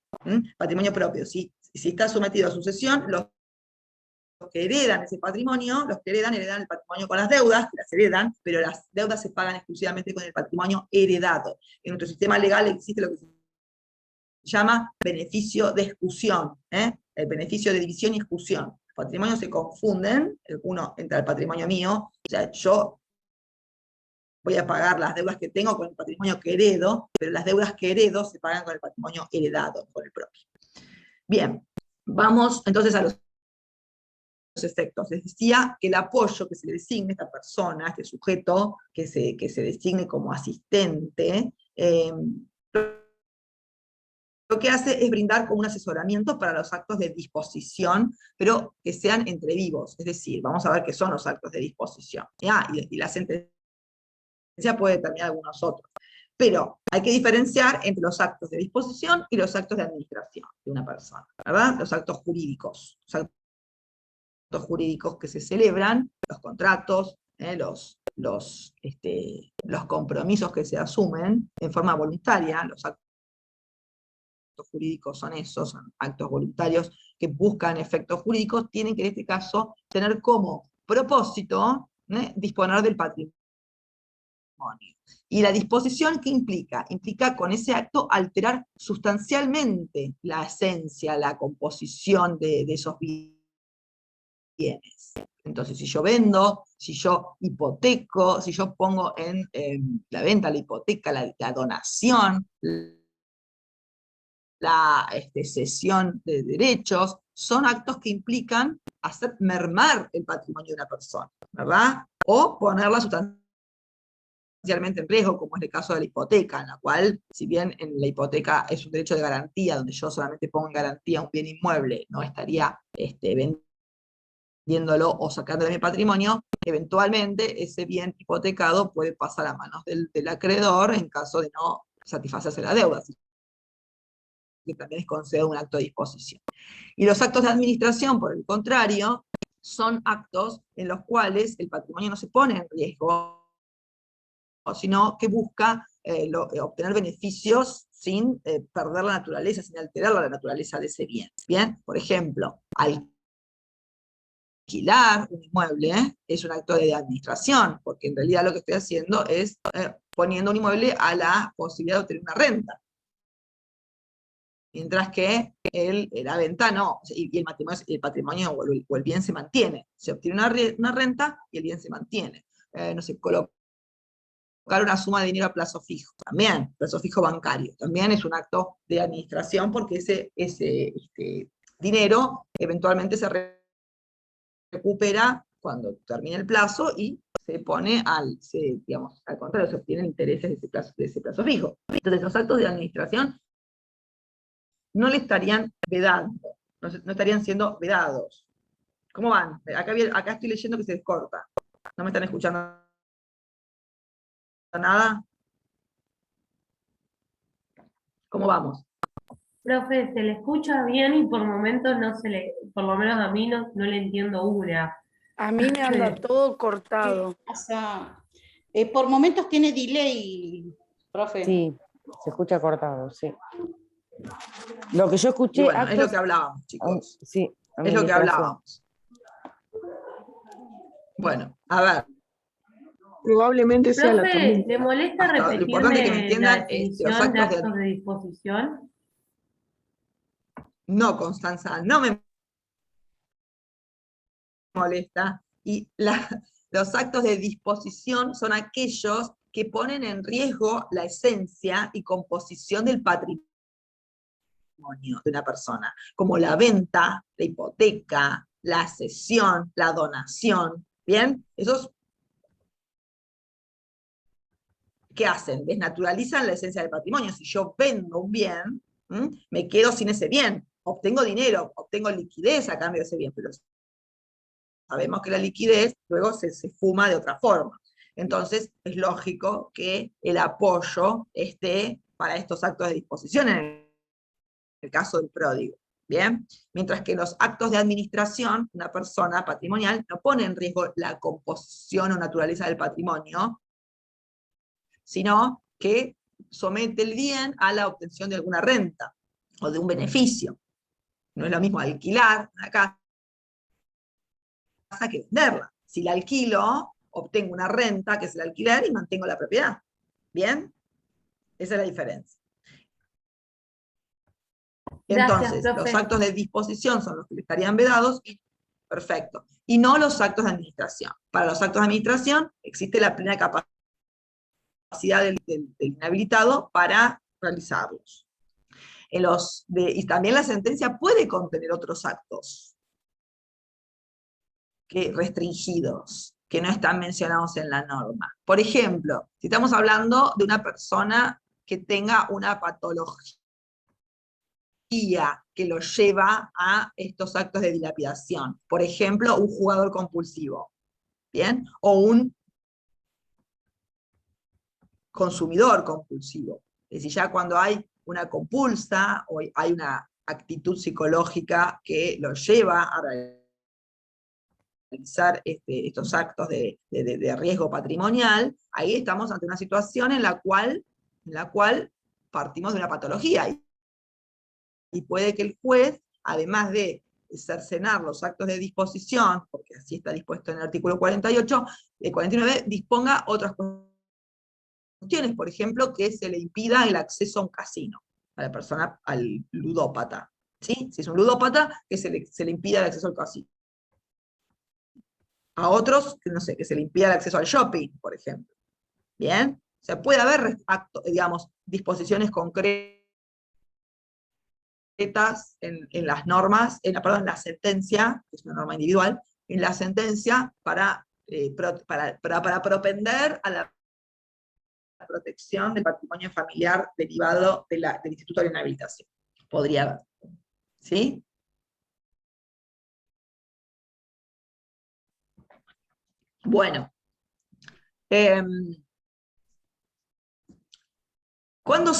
Patrimonio propio, si está sometido a sucesión, los que heredan ese patrimonio, los que heredan el patrimonio con las deudas, que las heredan, pero las deudas se pagan exclusivamente con el patrimonio heredado. En nuestro sistema legal existe lo que se llama beneficio de excusión, el beneficio de división y excusión. Los patrimonios se confunden, uno entra al patrimonio mío, o sea, yo voy a pagar las deudas que tengo con el patrimonio que heredo, pero las deudas que heredo se pagan con el patrimonio heredado, con el propio. Bien, vamos entonces a los efectos. Les decía que el apoyo que se le designe a esta persona, a este sujeto, que se designe como asistente, lo que hace es brindar como un asesoramiento para los actos de disposición, pero que sean entre vivos. Es decir, vamos a ver qué son los actos de disposición. Y la sentencia puede determinar algunos otros. Pero hay que diferenciar entre los actos de disposición y los actos de administración de una persona, ¿verdad? Los actos jurídicos. Los actos jurídicos que se celebran, los contratos, los compromisos que se asumen en forma voluntaria, los actos actos jurídicos son esos, son actos voluntarios que buscan efectos jurídicos, tienen que en este caso tener como propósito disponer del patrimonio. Y la disposición, ¿qué implica? Implica con ese acto alterar sustancialmente la esencia, la composición de esos bienes. Entonces, si yo vendo, si yo hipoteco, si yo pongo en la venta, la hipoteca, la donación, la cesión de derechos, son actos que implican hacer mermar el patrimonio de una persona, ¿verdad? O ponerla sustancialmente en riesgo, como es el caso de la hipoteca, en la cual, si bien en la hipoteca es un derecho de garantía, donde yo solamente pongo en garantía un bien inmueble, no estaría vendiéndolo o sacándolo de mi patrimonio, eventualmente ese bien hipotecado puede pasar a manos del acreedor en caso de no satisfacerse la deuda, que también es considerado un acto de disposición. Y los actos de administración, por el contrario, son actos en los cuales el patrimonio no se pone en riesgo, sino que busca obtener beneficios sin perder la naturaleza, sin alterar la naturaleza de ese bien. Bien, por ejemplo, alquilar un inmueble es un acto de administración, porque en realidad lo que estoy haciendo es poniendo un inmueble a la posibilidad de obtener una renta. Mientras que la venta no, y el patrimonio o el bien se mantiene. Se obtiene una renta y el bien se mantiene. No sé, colocar una suma de dinero a plazo fijo, también, plazo fijo bancario, también es un acto de administración porque ese dinero eventualmente se recupera cuando termine el plazo y se pone al contrario, se obtienen intereses de ese plazo fijo. Entonces los actos de administración no le estarían vedando, no estarían siendo vedados. ¿Cómo van? Acá estoy leyendo que se descorta. ¿No me están escuchando nada? ¿Cómo vamos? Profe, se le escucha bien y por momentos no se le, por lo menos a mí no le entiendo una. A mí me anda todo cortado. ¿Qué pasa? Por momentos tiene delay, profe. Sí, se escucha cortado, sí. Lo que yo Y escuché... bueno, es lo que hablábamos, chicos. Sí, Es lo que hablábamos. Bueno, a ver. Probablemente sea la Profe, tormenta. ¿le molesta Lo importante es que me repetirme la entiendan los definición de actos actos de disposición? No, Constanza, no me molesta. Y los actos de disposición son aquellos que ponen en riesgo la esencia y composición del patrimonio de una persona, como la venta, la hipoteca, la cesión, la donación. ¿Bien? Esos, ¿qué hacen? Desnaturalizan la esencia del patrimonio. Si yo vendo un bien, me quedo sin ese bien. Obtengo dinero, obtengo liquidez a cambio de ese bien, pero sabemos que la liquidez luego se fuma de otra forma. Entonces, es lógico que el apoyo esté para estos actos de disposición en el caso del pródigo. ¿Bien? Mientras que los actos de administración, una persona patrimonial no pone en riesgo la composición o naturaleza del patrimonio, sino que somete el bien a la obtención de alguna renta o de un beneficio. No es lo mismo alquilar una casa que venderla. Si la alquilo, obtengo una renta, que es el alquiler, y mantengo la propiedad. ¿Bien? Esa es la diferencia. Entonces, Gracias, los profe. actos de disposición son los que le estarían vedados, y perfecto. Y no los actos de administración. Para los actos de administración existe la plena capacidad del inhabilitado para realizarlos. Y también la sentencia puede contener otros actos restringidos, que no están mencionados en la norma. Por ejemplo, si estamos hablando de una persona que tenga una patología que lo lleva a estos actos de dilapidación. Por ejemplo, un jugador compulsivo, ¿bien? O un consumidor compulsivo. Es decir, ya cuando hay una compulsa o hay una actitud psicológica que lo lleva a realizar estos actos de riesgo patrimonial, ahí estamos ante una situación en la cual partimos de una patología. y puede que el juez, además de cercenar los actos de disposición, porque así está dispuesto en el artículo 48, 49, disponga otras cuestiones, por ejemplo, que se le impida el acceso a un casino a la persona, al ludópata. ¿Sí? Si es un ludópata, que se le impida el acceso al casino. A otros, no sé, que se le impida el acceso al shopping, por ejemplo. ¿Bien? O sea, puede haber digamos, disposiciones concretas en las normas, perdón, en la sentencia, que es una norma individual, en la sentencia para propender a la protección del patrimonio familiar derivado del Instituto de Inhabilitación. Podría haber. ¿Sí? Bueno. ¿Cuándo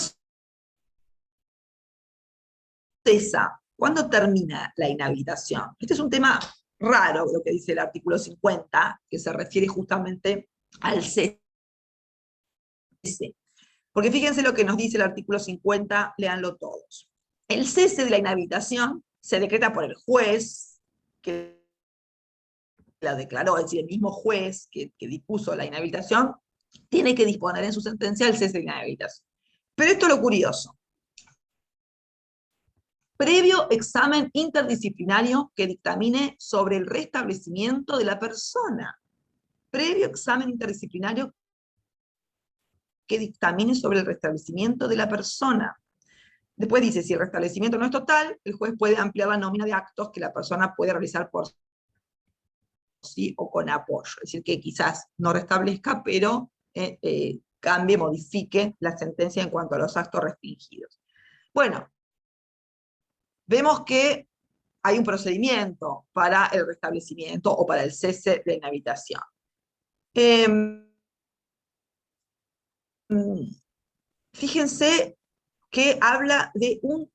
cesa? ¿Cuándo termina la inhabilitación? Este es un tema raro, lo que dice el artículo 50, que se refiere justamente al cese. Porque fíjense lo que nos dice el artículo 50, léanlo todos. El cese de la inhabilitación se decreta por el juez, que la declaró, es decir, el mismo juez que dispuso la inhabilitación, tiene que disponer en su sentencia el cese de la inhabilitación. Pero esto es lo curioso. Previo examen interdisciplinario que dictamine sobre el restablecimiento de la persona. Previo examen interdisciplinario que dictamine sobre el restablecimiento de la persona. Después dice, si el restablecimiento no es total, el juez puede ampliar la nómina de actos que la persona puede realizar por sí o con apoyo. Es decir, que quizás no restablezca, pero cambie, modifique la sentencia en cuanto a los actos restringidos. Bueno, vemos que hay un procedimiento para el restablecimiento o para el cese de inhabilitación. Fíjense que habla de un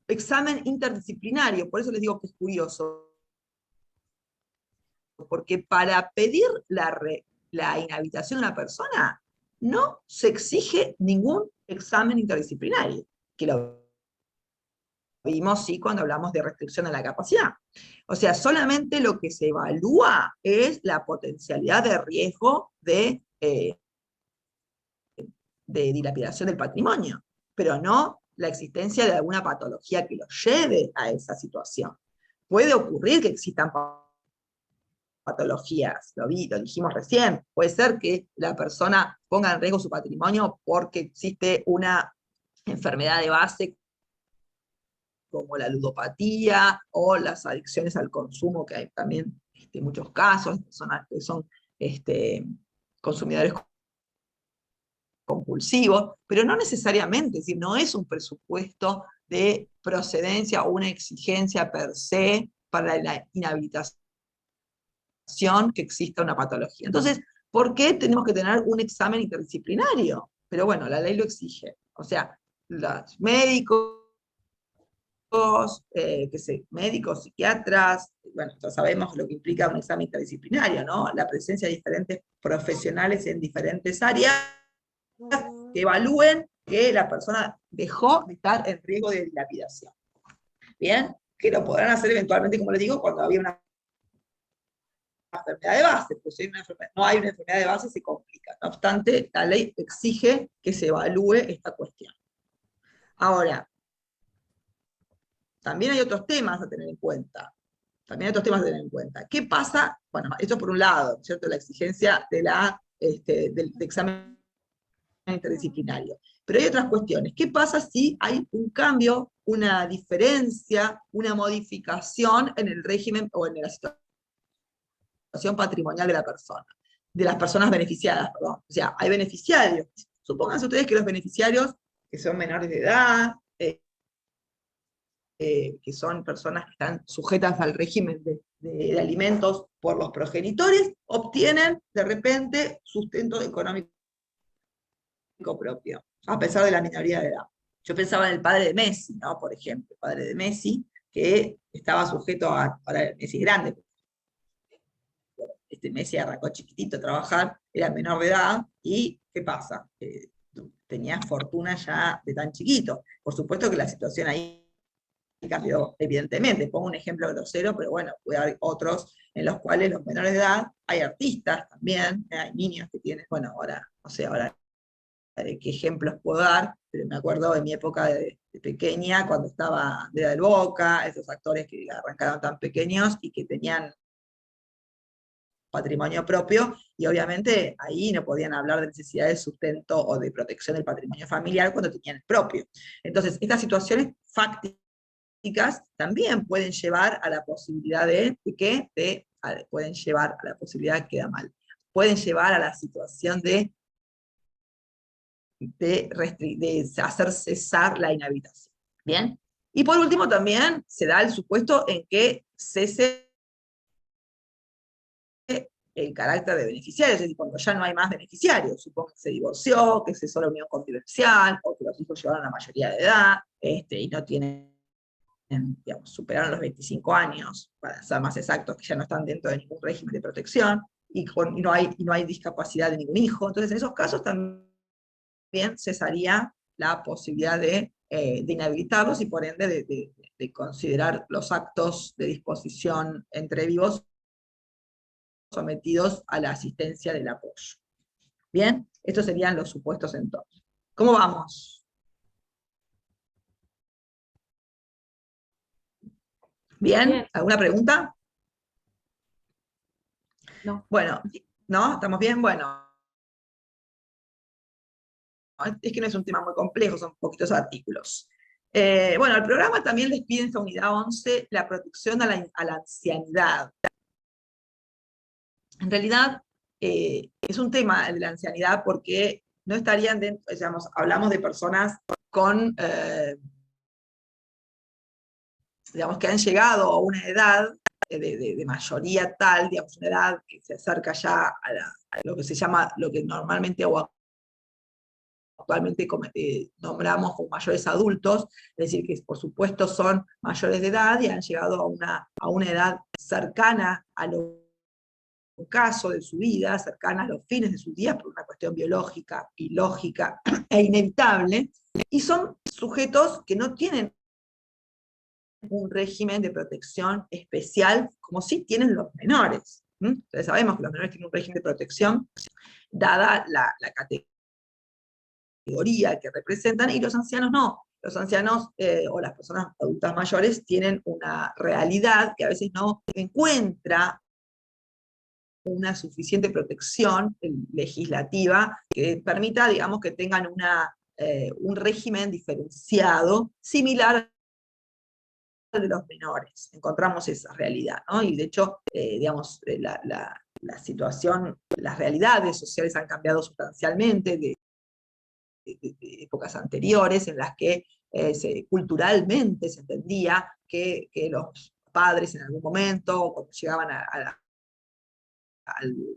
examen interdisciplinario, por eso les digo que es curioso, porque para pedir la inhabilitación de una persona no se exige ningún examen interdisciplinario, que lo vimos sí cuando hablamos de restricción de la capacidad. O sea, solamente lo que se evalúa es la potencialidad de riesgo de dilapidación del patrimonio, pero no la existencia de alguna patología que lo lleve a esa situación. Puede ocurrir que existan patologías, lo dijimos recién, puede ser que la persona ponga en riesgo su patrimonio porque existe una enfermedad de base como la ludopatía o las adicciones al consumo, que hay también muchos casos, personas que son consumidores compulsivos, pero no necesariamente, es decir, no es un presupuesto de procedencia o una exigencia per se para la inhabilitación que exista una patología. Entonces, ¿por qué tenemos que tener un examen interdisciplinario? Pero bueno, la ley lo exige. O sea, los médicos, médicos, psiquiatras, bueno, ya sabemos lo que implica un examen interdisciplinario, ¿no? La presencia de diferentes profesionales en diferentes áreas que evalúen que la persona dejó de estar en riesgo de dilapidación. ¿Bien? Que lo podrán hacer eventualmente, como les digo, cuando había una enfermedad de base, pues si no hay una enfermedad de base se complica. No obstante, la ley exige que se evalúe esta cuestión. Ahora, también hay otros temas a tener en cuenta. ¿Qué pasa? Bueno, esto por un lado, ¿cierto? La exigencia de del examen interdisciplinario. Pero hay otras cuestiones. ¿Qué pasa si hay un cambio, una diferencia, una modificación en el régimen o en la situación patrimonial de la persona? De las personas beneficiadas, perdón. O sea, hay beneficiarios. Supónganse ustedes que los beneficiarios, que son menores de edad, que son personas que están sujetas al régimen de alimentos por los progenitores, obtienen de repente sustento económico propio, a pesar de la minoría de edad. Yo pensaba en el padre de Messi, ¿no? Por ejemplo, el padre de Messi, que estaba sujeto ahora Messi es grande, Messi arrancó chiquitito a trabajar, era menor de edad, y ¿qué pasa? Tenía fortuna ya de tan chiquito. Por supuesto que la situación ahí cambió evidentemente. Pongo un ejemplo grosero, pero bueno, puede haber otros en los cuales los menores de edad, hay artistas también, hay niños que tienen, bueno, ahora, no sé, ahora qué ejemplos puedo dar, pero me acuerdo de mi época de pequeña, cuando estaba Andrea del Boca, esos actores que arrancaron tan pequeños y que tenían patrimonio propio, y obviamente ahí no podían hablar de necesidad de sustento o de protección del patrimonio familiar cuando tenían el propio. Entonces, estas situaciones fácticas también pueden llevar a la posibilidad pueden llevar a la posibilidad, queda mal, pueden llevar a la situación de hacer cesar la inhabilitación. ¿Bien? Y por último también se da el supuesto en que cese el carácter de beneficiario, es decir, cuando ya no hay más beneficiarios, supongo que se divorció, que cesó la unión convivencial, o que los hijos llegaron a la mayoría de edad, y no tienen, digamos, superaron los 25 años, para ser más exactos, que ya no están dentro de ningún régimen de protección, y no hay discapacidad de ningún hijo. Entonces, en esos casos también cesaría la posibilidad de inhabilitarlos y por ende de considerar los actos de disposición entre vivos sometidos a la asistencia del apoyo. Bien, estos serían los supuestos entonces. ¿Cómo vamos? ¿Bien? ¿Alguna pregunta? No. Bueno, ¿no? ¿Estamos bien? Bueno. Es que no es un tema muy complejo, son poquitos artículos. Bueno, el programa también les pide en esta unidad 11 la protección a la ancianidad. En realidad, es un tema de la ancianidad porque no estarían dentro, digamos, hablamos de personas con, digamos, que han llegado a una edad de mayoría tal, digamos, una edad que se acerca ya a lo que se llama, lo que normalmente actualmente nombramos como mayores adultos, es decir, que por supuesto son mayores de edad y han llegado a una edad cercana al ocaso de su vida, cercana a los fines de sus días, por una cuestión biológica y lógica e inevitable, y son sujetos que no tienen un régimen de protección especial, como sí tienen los menores. Entonces sabemos que los menores tienen un régimen de protección, dada la categoría que representan, y los ancianos no. Los ancianos o las personas adultas mayores tienen una realidad que a veces no encuentra una suficiente protección legislativa que permita, digamos, que tengan un régimen diferenciado, similar al de los menores. Encontramos esa realidad, ¿no? Y de hecho, digamos, la situación, las realidades sociales han cambiado sustancialmente de épocas anteriores, en las que culturalmente se entendía que los padres en algún momento, cuando llegaban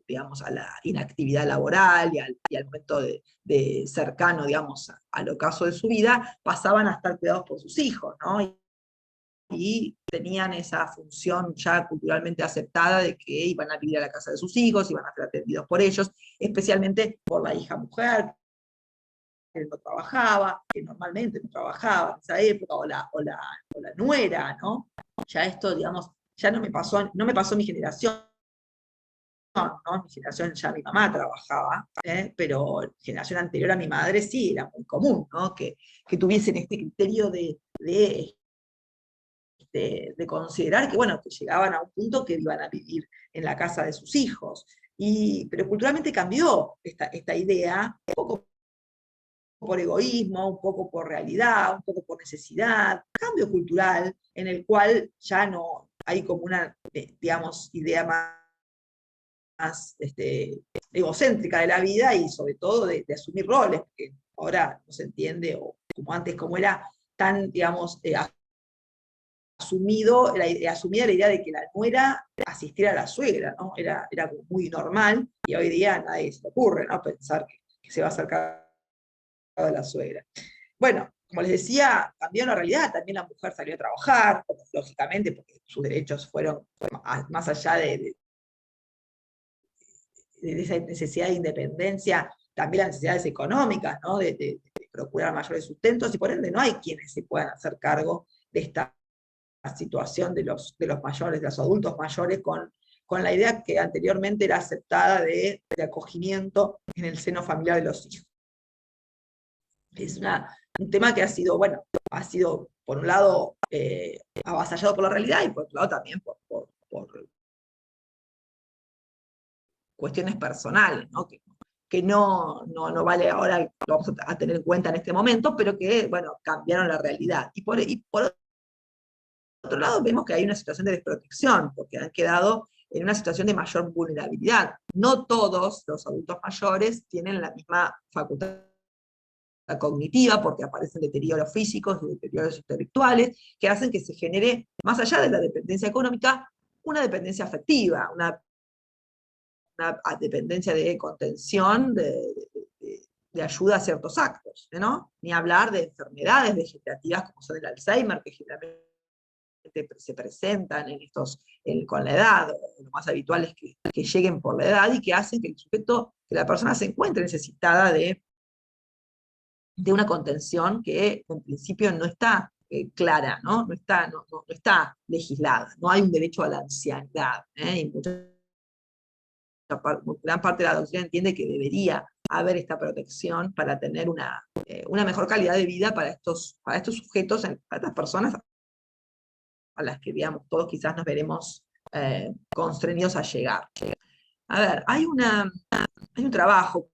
digamos, a la inactividad laboral y al momento de cercano, digamos, al ocaso de su vida, pasaban a estar cuidados por sus hijos, ¿no? Y tenían esa función ya culturalmente aceptada de que iban a vivir a la casa de sus hijos, iban a ser atendidos por ellos, especialmente por la hija mujer, que no trabajaba, que normalmente no trabajaba en esa época, o la nuera, ¿no? Ya esto, digamos, ya no me pasó en mi generación, ¿no? En mi generación ya mi mamá trabajaba, pero en generación anterior a mi madre sí, era muy común, ¿no? Que tuviesen este criterio de considerar que, bueno, que llegaban a un punto que iban a vivir en la casa de sus hijos. Pero culturalmente cambió esta idea, un poco por egoísmo, un poco por realidad, un poco por necesidad, cambio cultural en el cual ya no hay como una, digamos, idea más egocéntrica de la vida y sobre todo de asumir roles, porque ahora no se entiende, o como antes, como era tan, digamos, asumida la idea de que la nuera asistiera a la suegra, ¿no? Era como muy normal, y hoy día a nadie se le ocurre, ¿no? Pensar que se va a acercar de la suegra. Bueno, como les decía, cambió la realidad, también la mujer salió a trabajar, lógicamente, porque sus derechos fueron más allá de esa necesidad de independencia, también las necesidades económicas, ¿no? de procurar mayores sustentos, y por ende no hay quienes se puedan hacer cargo de esta situación de los mayores, de los adultos mayores, con la idea que anteriormente era aceptada de acogimiento en el seno familiar de los hijos. Es un tema que ha sido, bueno, ha sido por un lado avasallado por la realidad y por otro lado también por cuestiones personales, ¿no? Que no vale ahora, lo vamos a tener en cuenta en este momento, pero que, bueno, cambiaron la realidad. Y por otro lado vemos que hay una situación de desprotección, porque han quedado en una situación de mayor vulnerabilidad. No todos los adultos mayores tienen la misma facultad cognitiva, porque aparecen deterioros físicos y deterioros intelectuales, que hacen que se genere, más allá de la dependencia económica, una dependencia afectiva, una dependencia de contención, de ayuda a ciertos actos, ¿no? Ni hablar de enfermedades vegetativas como son el Alzheimer, que generalmente se presentan con la edad, o lo más habitual es que lleguen por la edad y que hacen que la persona se encuentre necesitada de una contención que en principio no está clara, ¿no? No está legislada, no hay un derecho a la ancianidad, y gran parte de la doctrina entiende que debería haber esta protección para tener una mejor calidad de vida para estos sujetos, para estas personas a las que, digamos, todos quizás nos veremos constreñidos a llegar. A ver, hay un trabajo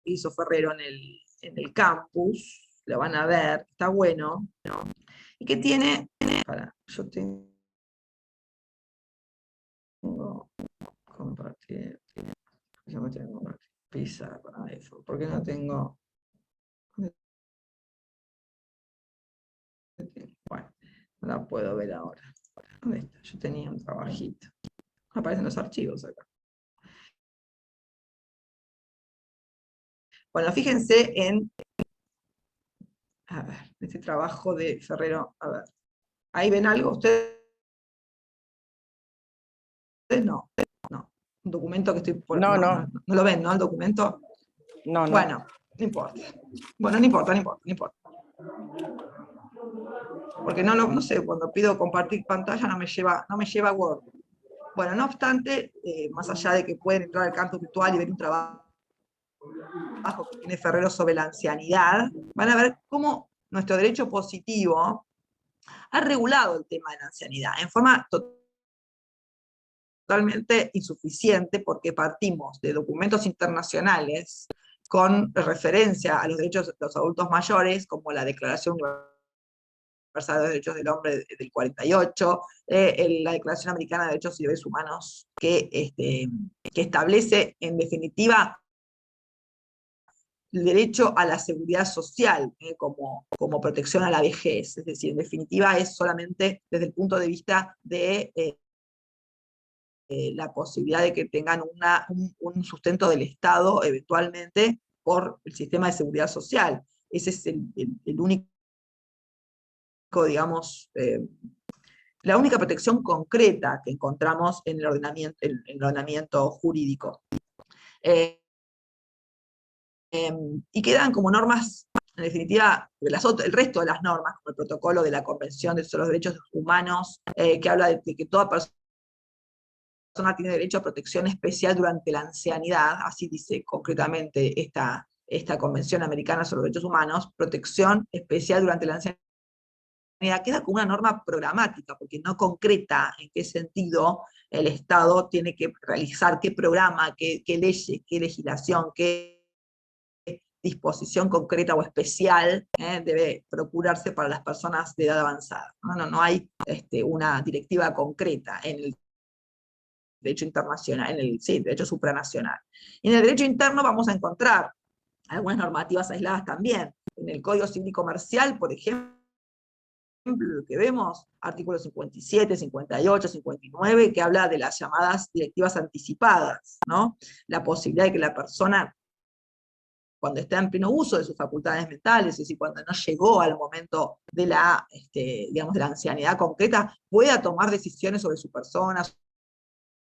que hizo Ferrero en el campus, lo van a ver, está bueno, ¿no? Y que tiene, yo tengo compartir, yo me tengo que compartir pizarra para iPhone, ¿por qué no tengo? Bueno, no la puedo ver ahora. ¿Dónde está? Yo tenía un trabajito. Aparecen los archivos acá. Bueno, fíjense a ver, este trabajo de Ferrero, a ver. ¿Ahí ven algo? ¿Ustedes no? No. Un documento que estoy por... No. No lo ven, ¿no? El documento. No. Bueno, no importa. Bueno, no importa. Porque no sé, cuando pido compartir pantalla no me lleva Word. Bueno, no obstante, más allá de que pueden entrar al campus virtual y ver un trabajo que tiene Ferrero sobre la ancianidad, van a ver cómo nuestro derecho positivo ha regulado el tema de la ancianidad en forma totalmente insuficiente, porque partimos de documentos internacionales con referencia a los derechos de los adultos mayores, como la Declaración Universal de los Derechos del Hombre del 48, la Declaración Americana de Derechos y Deberes Humanos, que establece, en definitiva, el derecho a la seguridad social como protección a la vejez. Es decir, en definitiva, es solamente desde el punto de vista de la posibilidad de que tengan un sustento del Estado, eventualmente, por el sistema de seguridad social. Ese es el único, digamos, la única protección concreta que encontramos en el ordenamiento jurídico. Y quedan como normas, en definitiva, el resto de las normas, como el protocolo de la Convención de los Derechos Humanos, que habla de que toda persona tiene derecho a protección especial durante la ancianidad, así dice concretamente esta Convención Americana sobre los Derechos Humanos, protección especial durante la ancianidad, queda como una norma programática, porque no concreta en qué sentido el Estado tiene que realizar, qué programa, qué leyes, qué legislación, qué disposición concreta o especial debe procurarse para las personas de edad avanzada. No hay una directiva concreta en el derecho internacional, en el derecho supranacional. Y en el derecho interno vamos a encontrar algunas normativas aisladas también. En el Código Civil y Comercial, por ejemplo, lo que vemos, artículos 57, 58, 59, que habla de las llamadas directivas anticipadas, ¿no? La posibilidad de que la persona, cuando está en pleno uso de sus facultades mentales, es decir, cuando no llegó al momento de digamos, de la ancianidad concreta, pueda tomar decisiones sobre su persona,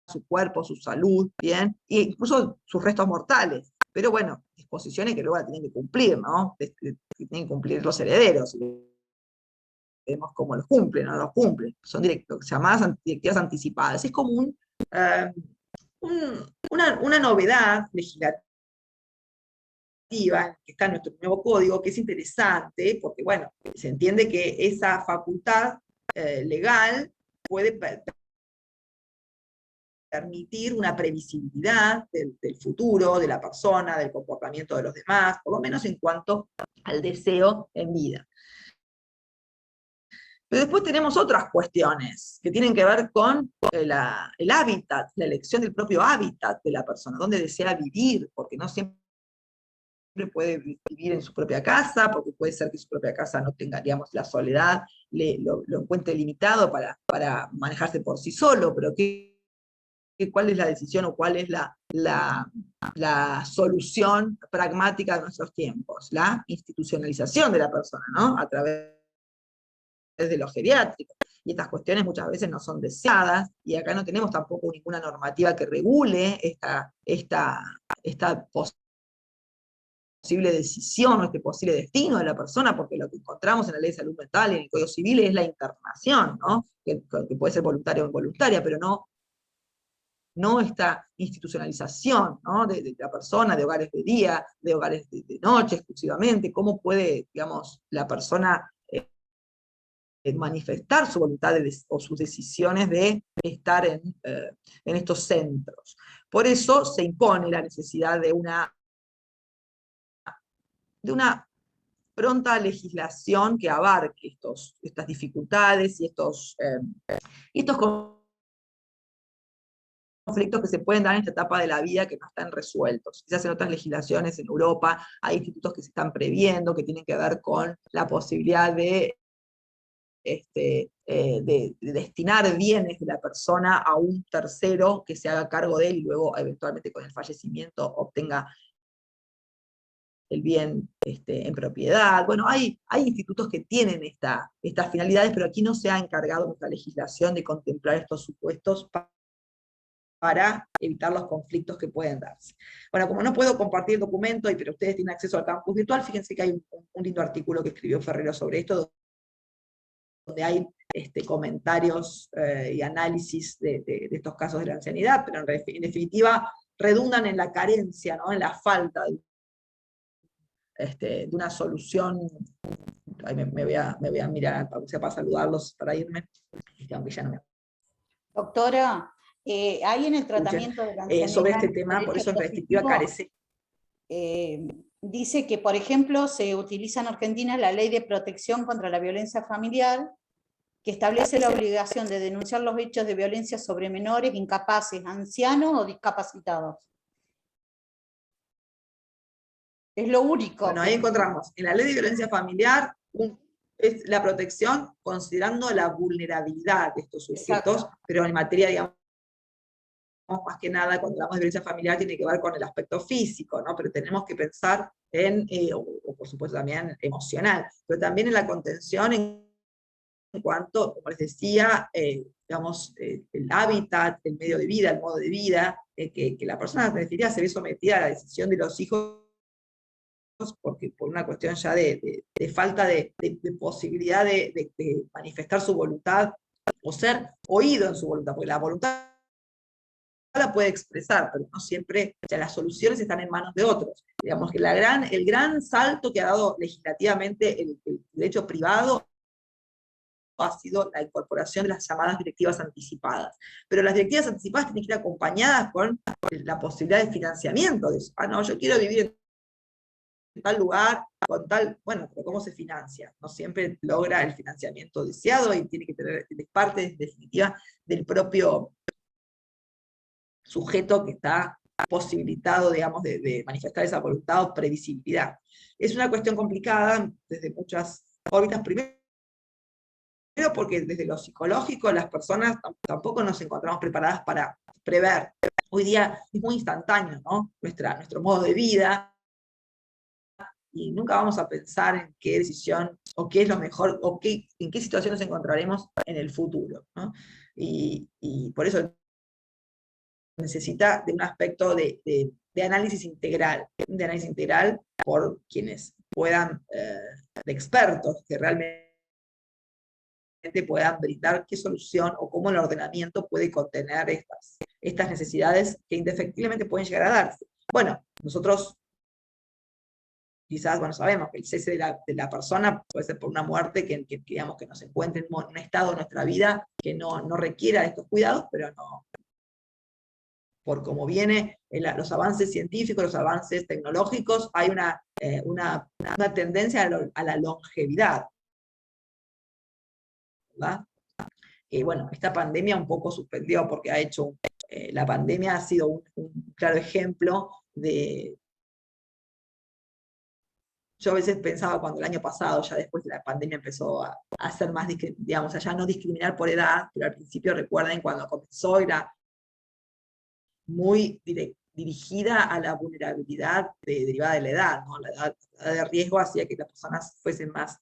su cuerpo, su salud, ¿bien? E incluso sus restos mortales. Pero bueno, disposiciones que luego la tienen que cumplir, ¿no? Que tienen que cumplir los herederos. vemos cómo los cumplen o no los cumplen. Son llamadas directivas anticipadas. Es como una novedad legislativa que está en nuestro nuevo código, que es interesante, porque bueno, se entiende que esa facultad legal puede permitir una previsibilidad del futuro, de la persona, del comportamiento de los demás, por lo menos en cuanto al deseo en vida. Pero después tenemos otras cuestiones que tienen que ver con el hábitat, la elección del propio hábitat de la persona, dónde desea vivir, porque no siempre puede vivir en su propia casa, porque puede ser que su propia casa no tenga, digamos, la soledad, lo encuentre limitado para manejarse por sí solo, pero cuál es la decisión o cuál es la solución pragmática de nuestros tiempos, la institucionalización de la persona, ¿no? A través de los geriátricos. Y estas cuestiones muchas veces no son deseadas, y acá no tenemos tampoco ninguna normativa que regule esta posible decisión o este posible destino de la persona, porque lo que encontramos en la Ley de Salud Mental y en el Código Civil es la internación, ¿no? Que puede ser voluntaria o involuntaria, pero no esta institucionalización, ¿no? de la persona, de hogares de día, de hogares de noche exclusivamente, cómo puede, digamos, la persona manifestar su voluntad o sus decisiones de estar en estos centros. Por eso se impone la necesidad de una pronta legislación que abarque estas dificultades y estos conflictos que se pueden dar en esta etapa de la vida que no están resueltos. Quizás en otras legislaciones en Europa hay institutos que se están previendo, que tienen que ver con la posibilidad de destinar bienes de la persona a un tercero que se haga cargo de él y luego eventualmente con el fallecimiento obtenga el bien en propiedad. Bueno, hay institutos que tienen estas finalidades, pero aquí no se ha encargado nuestra legislación de contemplar estos supuestos para evitar los conflictos que pueden darse. Bueno, como no puedo compartir el documento, pero ustedes tienen acceso al campus virtual, fíjense que hay un lindo artículo que escribió Ferrero sobre esto, donde hay comentarios y análisis de estos casos de la ancianidad, pero en definitiva redundan en la carencia, ¿no? En la falta de una solución. Ay, me voy a mirar para saludarlos, para irme, aunque ya no me... Doctora, hay en el tratamiento de la ancianidad sobre este tema, por eso en definitiva carece. Dice que, por ejemplo, se utiliza en Argentina la Ley de Protección contra la Violencia Familiar, que establece la obligación de denunciar los hechos de violencia sobre menores, incapaces, ancianos o discapacitados. Es lo único. Bueno, ahí encontramos, en la Ley de Violencia Familiar, es la protección considerando la vulnerabilidad de estos sujetos, exacto, pero en materia, digamos, más que nada, cuando hablamos de violencia familiar tiene que ver con el aspecto físico, ¿no? Pero tenemos que pensar o por supuesto también emocional, pero también en la contención en cuanto, como les decía, digamos, el hábitat, el medio de vida, el modo de vida, que la persona en definitiva se ve sometida a la decisión de los hijos, porque por una cuestión ya de falta de posibilidad de manifestar su voluntad, o ser oído en su voluntad, porque la voluntad la puede expresar, pero no siempre, o sea, las soluciones están en manos de otros. Digamos que el gran salto que ha dado legislativamente el derecho privado ha sido la incorporación de las llamadas directivas anticipadas. Pero las directivas anticipadas tienen que ir acompañadas con la posibilidad de financiamiento de eso. Ah, no, yo quiero vivir en tal lugar, con tal, bueno, pero ¿cómo se financia? No siempre logra el financiamiento deseado y tiene que tener parte, en definitiva, del propio sujeto que está posibilitado, digamos, de manifestar esa voluntad o previsibilidad. Es una cuestión complicada desde muchas órbitas. Primero porque desde lo psicológico las personas tampoco nos encontramos preparadas para prever. Hoy día es muy instantáneo, ¿no? Nuestro modo de vida, y nunca vamos a pensar en qué decisión, o qué es lo mejor, o en qué situación nos encontraremos en el futuro, ¿no? Y por eso necesita de un aspecto de análisis integral, por quienes puedan, de expertos que realmente puedan brindar qué solución o cómo el ordenamiento puede contener estas necesidades que indefectiblemente pueden llegar a darse. Bueno, nosotros quizás, bueno, sabemos que el cese de la persona puede ser por una muerte digamos, que nos encuentre en un estado de nuestra vida que no requiera estos cuidados, pero no, por cómo viene los avances científicos, los avances tecnológicos, hay una tendencia a la longevidad, ¿verdad? Que bueno, esta pandemia un poco suspendió porque ha hecho, la pandemia ha sido un claro ejemplo de... Yo a veces pensaba cuando el año pasado, ya después de la pandemia empezó a hacer más, digamos, a ya no discriminar por edad, pero al principio recuerden cuando comenzó era muy dirigida a la vulnerabilidad derivada de la edad, ¿no? La edad de riesgo hacía que las personas fuesen más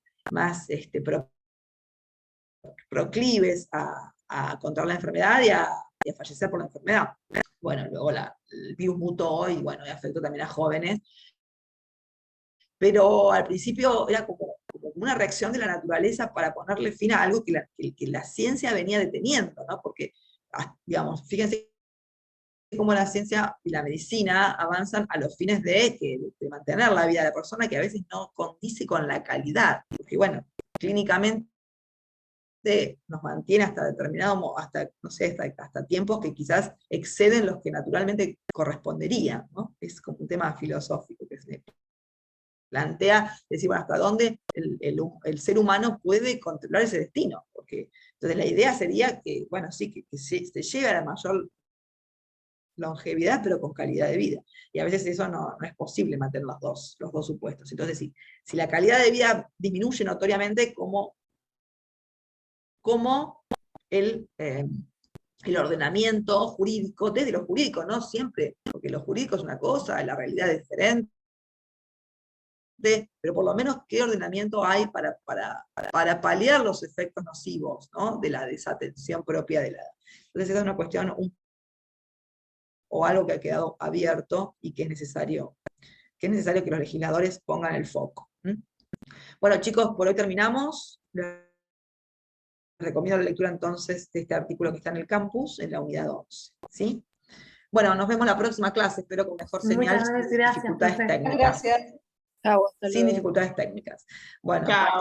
proclives a contraer la enfermedad y a fallecer por la enfermedad. Bueno, luego el virus mutó y bueno, afectó también a jóvenes, pero al principio era como una reacción de la naturaleza para ponerle fin a algo que la ciencia venía deteniendo, ¿no? Porque, digamos, fíjense cómo la ciencia y la medicina avanzan a los fines de mantener la vida de la persona, que a veces no condice con la calidad, porque bueno, clínicamente nos mantiene hasta determinado, no sé, hasta tiempos que quizás exceden los que naturalmente corresponderían, ¿no? Es como un tema filosófico que se plantea, decir, bueno, hasta dónde el ser humano puede controlar ese destino, porque entonces la idea sería que, bueno, sí, que se llegue a la mayor longevidad, pero con calidad de vida. Y a veces eso no es posible mantener los dos supuestos. Entonces, si la calidad de vida disminuye notoriamente, como el ordenamiento jurídico, desde lo jurídico, no siempre, porque lo jurídico es una cosa, la realidad es diferente, pero por lo menos qué ordenamiento hay para paliar los efectos nocivos, ¿no? De la desatención propia de la edad. Entonces esa es una cuestión o algo que ha quedado abierto y que es necesario que los legisladores pongan el foco. Bueno, chicos, por hoy terminamos. Les recomiendo la lectura entonces de este artículo que está en el campus, en la unidad 11. ¿Sí? Bueno, nos vemos la próxima clase, espero con mejor señal, sin dificultades técnicas. Gracias. Chau, hasta Sin luego. dificultades técnicas. Bueno, Chao. chao.